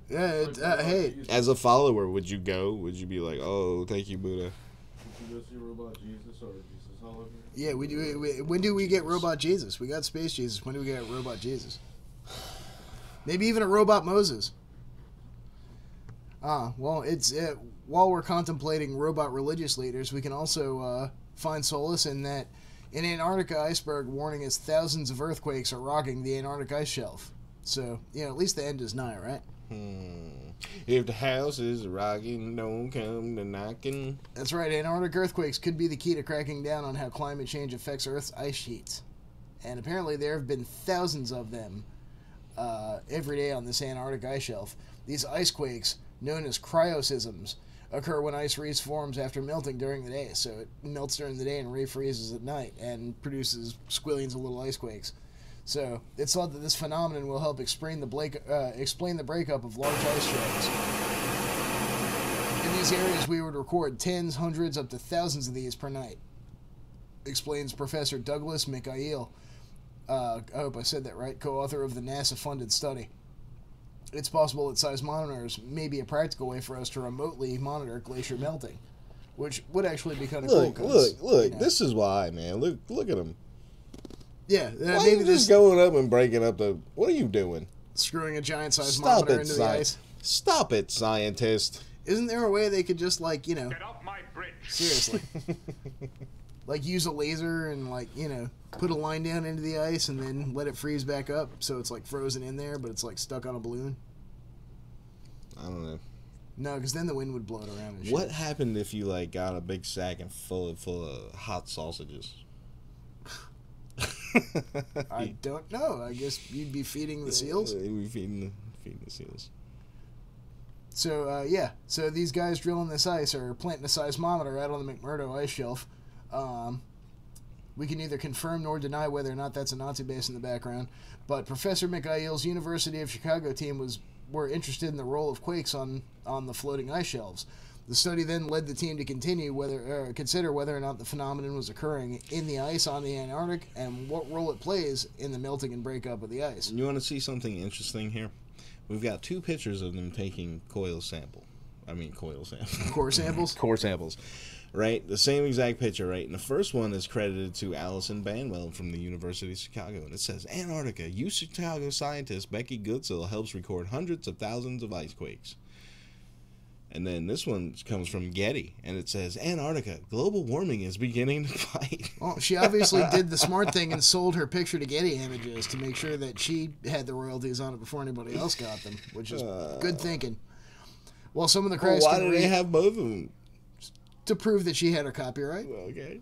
D: Yeah, hey.
C: As a follower, would you go? Would you be like, oh, thank you, Buddha?
E: Would you go see Robot Jesus or Jesus Hologram?
D: Yeah, we do. When do we get Robot Jesus? We got Space Jesus. When do we get Robot Jesus? Maybe even a Robot Moses. Well, it's while we're contemplating robot religious leaders, we can also find solace in that an Antarctica iceberg warning as thousands of earthquakes are rocking the Antarctic ice shelf. So, at least the end is nigh, right?
C: If the house is rocking, don't come to knocking.
D: That's right. Antarctic earthquakes could be the key to cracking down on how climate change affects Earth's ice sheets. And apparently there have been thousands of them every day on this Antarctic ice shelf. These ice quakes, known as cryosisms, occur when ice reforms after melting during the day. So it melts during the day and refreezes at night and produces squillions of little ice quakes. So it's thought that this phenomenon will help explain the breakup of large ice shelves. In these areas, we would record tens, hundreds, up to thousands of these per night, explains Professor Douglas Mikhail. I hope I said that right, co-author of the NASA-funded study. It's possible that seismometers may be a practical way for us to remotely monitor glacier melting, which would actually be kind of cool.
C: Look, this is why, man. Look at them.
D: Yeah,
C: why
D: maybe
C: you just going up and breaking up the... What are you doing?
D: Screwing a giant seismometer into the ice.
C: Stop it, scientist.
D: Isn't there a way they could just, like,
I: Get off my bridge.
D: Seriously. Like, use a laser and, like, put a line down into the ice and then let it freeze back up so it's, like, frozen in there, but it's, like, stuck on a balloon?
C: I don't know.
D: No, because then the wind would blow it around and shit.
C: What happened if you, like, got a big sack and full of hot sausages?
D: I don't know. I guess you'd be feeding the seals?
C: We'd be feeding the seals.
D: So, yeah. So these guys drilling this ice are planting a seismometer out on the McMurdo ice shelf. We can neither confirm nor deny whether or not that's a Nazi base in the background, but Professor Mikhail's University of Chicago team were interested in the role of quakes on the floating ice shelves. The study then led the team to consider whether or not the phenomenon was occurring in the ice on the Antarctic and what role it plays in the melting and breakup of the ice.
C: You want to see something interesting here? We've got two pictures of them taking core samples.
D: Core samples?
C: Core samples. Right? The same exact picture, right? And the first one is credited to Allison Banwell from the University of Chicago. And it says, Antarctica, Chicago scientist Becky Goodsell helps record hundreds of thousands of ice quakes. And then this one comes from Getty, and it says, Antarctica, global warming is beginning to bite.
D: Well, she obviously did the smart thing and sold her picture to Getty Images to make sure that she had the royalties on it before anybody else got them, which is good thinking. Well, some of the cracks...
C: Why do they have both of them?
D: To prove that she had her copyright.
C: Okay.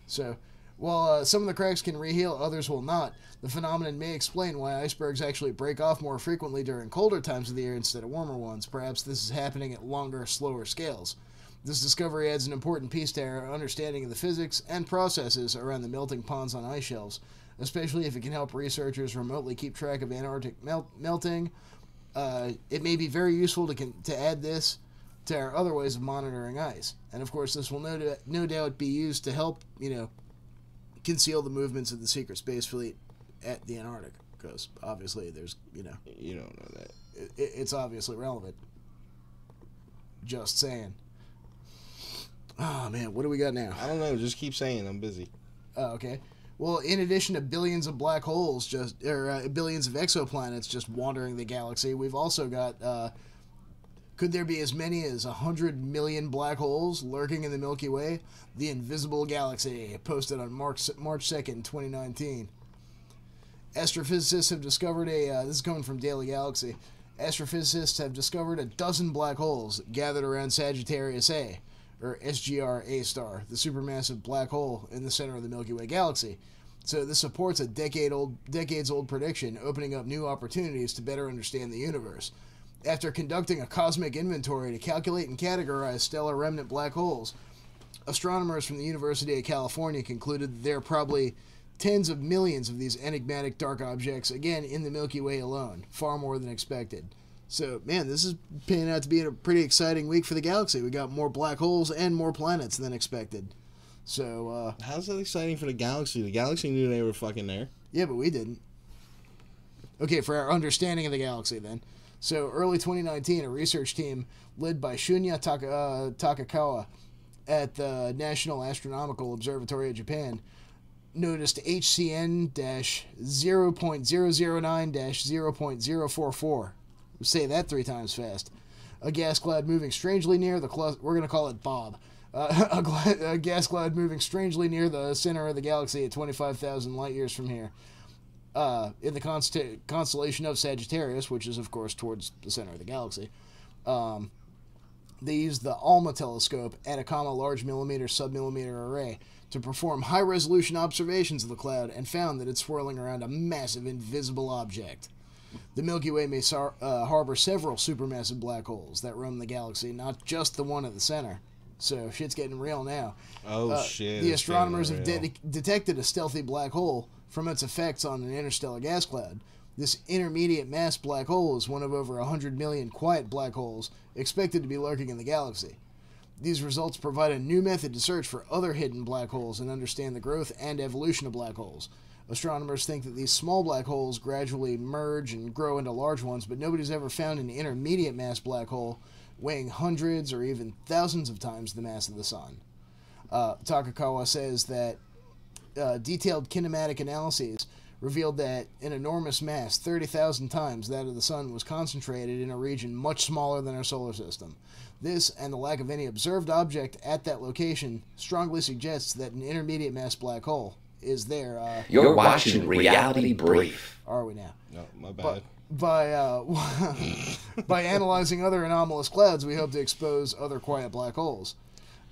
D: So, while some of the cracks can reheal, others will not. The phenomenon may explain why icebergs actually break off more frequently during colder times of the year instead of warmer ones. Perhaps this is happening at longer, slower scales. This discovery adds an important piece to our understanding of the physics and processes around the melting ponds on ice shelves, especially if it can help researchers remotely keep track of Antarctic melting. It may be very useful to add this to our other ways of monitoring ice. And of course, this will no doubt be used to help, conceal the movements of the secret space fleet at the Antarctic, because obviously there's,
C: You don't know that.
D: It's obviously relevant. Just saying. Oh, man, what do we got now?
C: I don't know, just keep saying, I'm busy.
D: Oh, okay. Well, in addition to billions of black holes, billions of exoplanets just wandering the galaxy, we've also got, could there be as many as 100 million black holes lurking in the Milky Way? The Invisible Galaxy, posted on March 2nd, 2019. Astrophysicists have discovered this is coming from Daily Galaxy. Astrophysicists have discovered a dozen black holes gathered around Sagittarius A, or SGR A star, the supermassive black hole in the center of the Milky Way galaxy. So this supports a decades-old prediction, opening up new opportunities to better understand the universe. After conducting a cosmic inventory to calculate and categorize stellar remnant black holes, astronomers from the University of California concluded that there are probably tens of millions of these enigmatic dark objects, again, in the Milky Way alone, far more than expected. So, man, this is panning out to be a pretty exciting week for the galaxy. We got more black holes and more planets than expected. So,
C: how's that exciting for the galaxy? The galaxy knew they were fucking there.
D: Yeah, but we didn't. Okay, for our understanding of the galaxy, then. So, early 2019, a research team led by Shunya Takakawa at the National Astronomical Observatory of Japan noticed HCN-0.009-0.044. Say that 3 times fast. A gas cloud moving strangely near the cluster. We're going to call it Bob. A gas cloud moving strangely near the center of the galaxy at 25,000 light years from here. In the constellation of Sagittarius, which is, of course, towards the center of the galaxy. They used the ALMA telescope, Atacama Large Millimeter Submillimeter Array, to perform high-resolution observations of the cloud and found that it's swirling around a massive invisible object. The Milky Way may harbor several supermassive black holes that roam the galaxy, not just the one at the center. So, shit's getting real now.
C: Oh, shit.
D: The astronomers have detected a stealthy black hole from its effects on an interstellar gas cloud. This intermediate mass black hole is one of over 100 million quiet black holes expected to be lurking in the galaxy. These results provide a new method to search for other hidden black holes and understand the growth and evolution of black holes. Astronomers think that these small black holes gradually merge and grow into large ones, but nobody's ever found an intermediate mass black hole weighing hundreds or even thousands of times the mass of the Sun. Takakawa says that detailed kinematic analyses revealed that an enormous mass, 30,000 times that of the Sun, was concentrated in a region much smaller than our solar system. This, and the lack of any observed object at that location, strongly suggests that an intermediate mass black hole is there.
F: You're watching Reality Brief.
D: Are we now?
C: No, my bad.
D: By analyzing other anomalous clouds, we hope to expose other quiet black holes.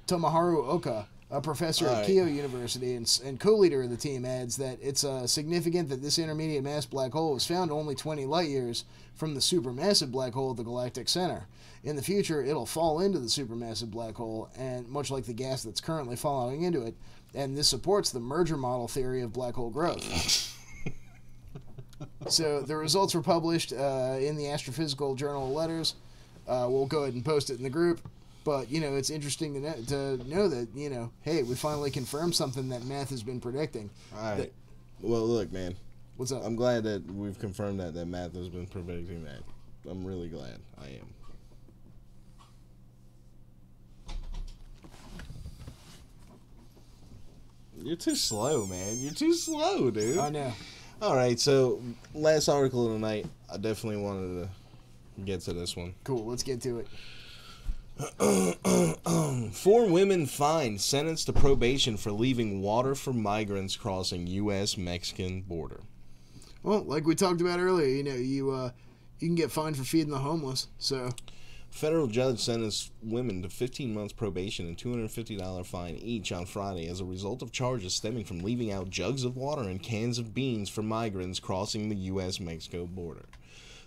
D: Tomoharu Oka, a professor at Keio University and co-leader of the team, adds that it's significant that this intermediate mass black hole was found only 20 light years from the supermassive black hole at the galactic center. In the future, it'll fall into the supermassive black hole, and much like the gas that's currently following into it, and this supports the merger model theory of black hole growth. So the results were published in the Astrophysical Journal of Letters. We'll go ahead and post it in the group. But, you know, it's interesting to know that, you know, hey, we finally confirmed something that math has been predicting.
C: All right. Well, look, man.
D: What's up?
C: I'm glad that we've confirmed that math has been predicting that. I'm really glad. I am. You're too slow, man. You're too slow, dude.
D: I know.
C: All right, so last article of the night, I definitely wanted to get to this one.
D: Cool, let's get to it.
C: 4 women fined, sentenced to probation for leaving water for migrants crossing U.S.-Mexican border.
D: Well, like we talked about earlier, you know, you can get fined for feeding the homeless, so...
C: Federal judge sentenced women to 15 months probation and $250 fine each on Friday as a result of charges stemming from leaving out jugs of water and cans of beans for migrants crossing the U.S.-Mexico border.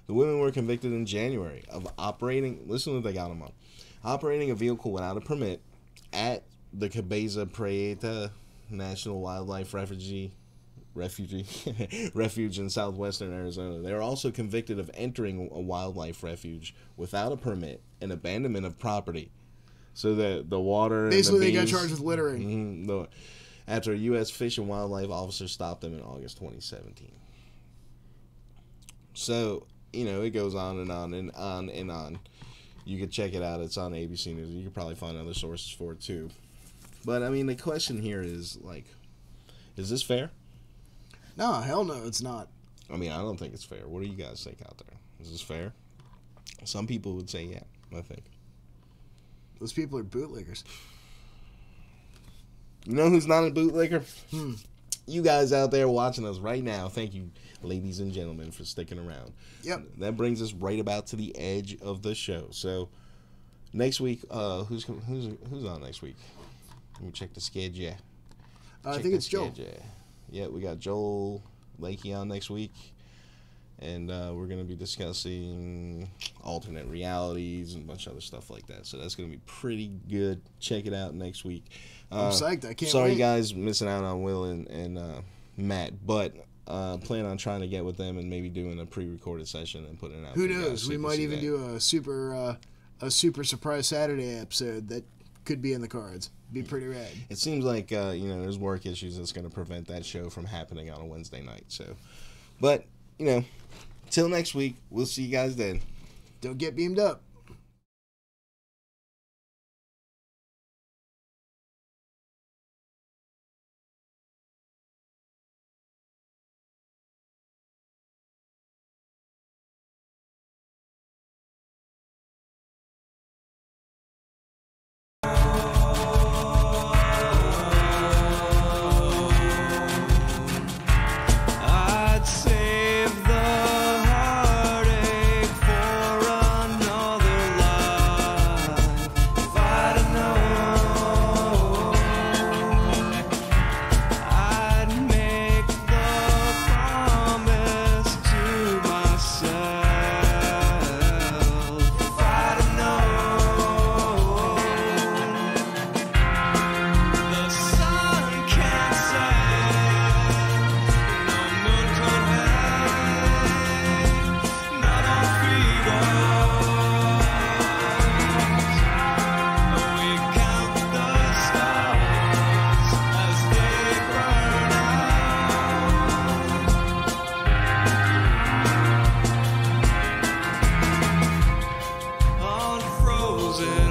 C: The women were convicted in January of operating... Listen to what they got them on. Operating a vehicle without a permit at the Cabeza Prieta National Wildlife Refuge in southwestern Arizona. They are also convicted of entering a wildlife refuge without a permit and abandonment of property. So that the water...
D: Basically,
C: and the
D: they
C: beans,
D: got charged with littering.
C: After a U.S. Fish and Wildlife officer stopped them in August 2017. So, you know, it goes on and on and on and on. You could check it out. It's on ABC News. You could probably find other sources for it, too. But, I mean, the question here is, like, is this fair?
D: No, hell no, it's not.
C: I mean, I don't think it's fair. What do you guys think out there? Is this fair? Some people would say yeah, I think.
D: Those people are bootleggers.
C: You know who's not a bootlegger? You guys out there watching us right now. Thank you, ladies and gentlemen, for sticking around.
D: Yep.
C: That brings us right about to the edge of the show. So, next week, who's on next week? Let me check the schedule.
D: I think it's Joel.
C: Yeah, we got Joel Lakey on next week. And we're going to be discussing alternate realities and a bunch of other stuff like that. So that's going to be pretty good. Check it out next week.
D: I'm psyched. I can't
C: sorry,
D: wait.
C: guys, missing out on Will and Matt. But plan on trying to get with them and maybe doing a pre-recorded session and putting it out.
D: Who knows? We might even do a super surprise Saturday episode that could be in the cards. Be pretty rad.
C: It seems like there's work issues that's going to prevent that show from happening on a Wednesday night. So, but till next week, we'll see you guys then.
D: Don't get beamed up.
J: I'd save the heartache for another life if I'd have known. I'd make the promise to myself if I'd have known. The sun can't set, no moon could hang, not on freedom. We count the stars as they burn out. Unfrozen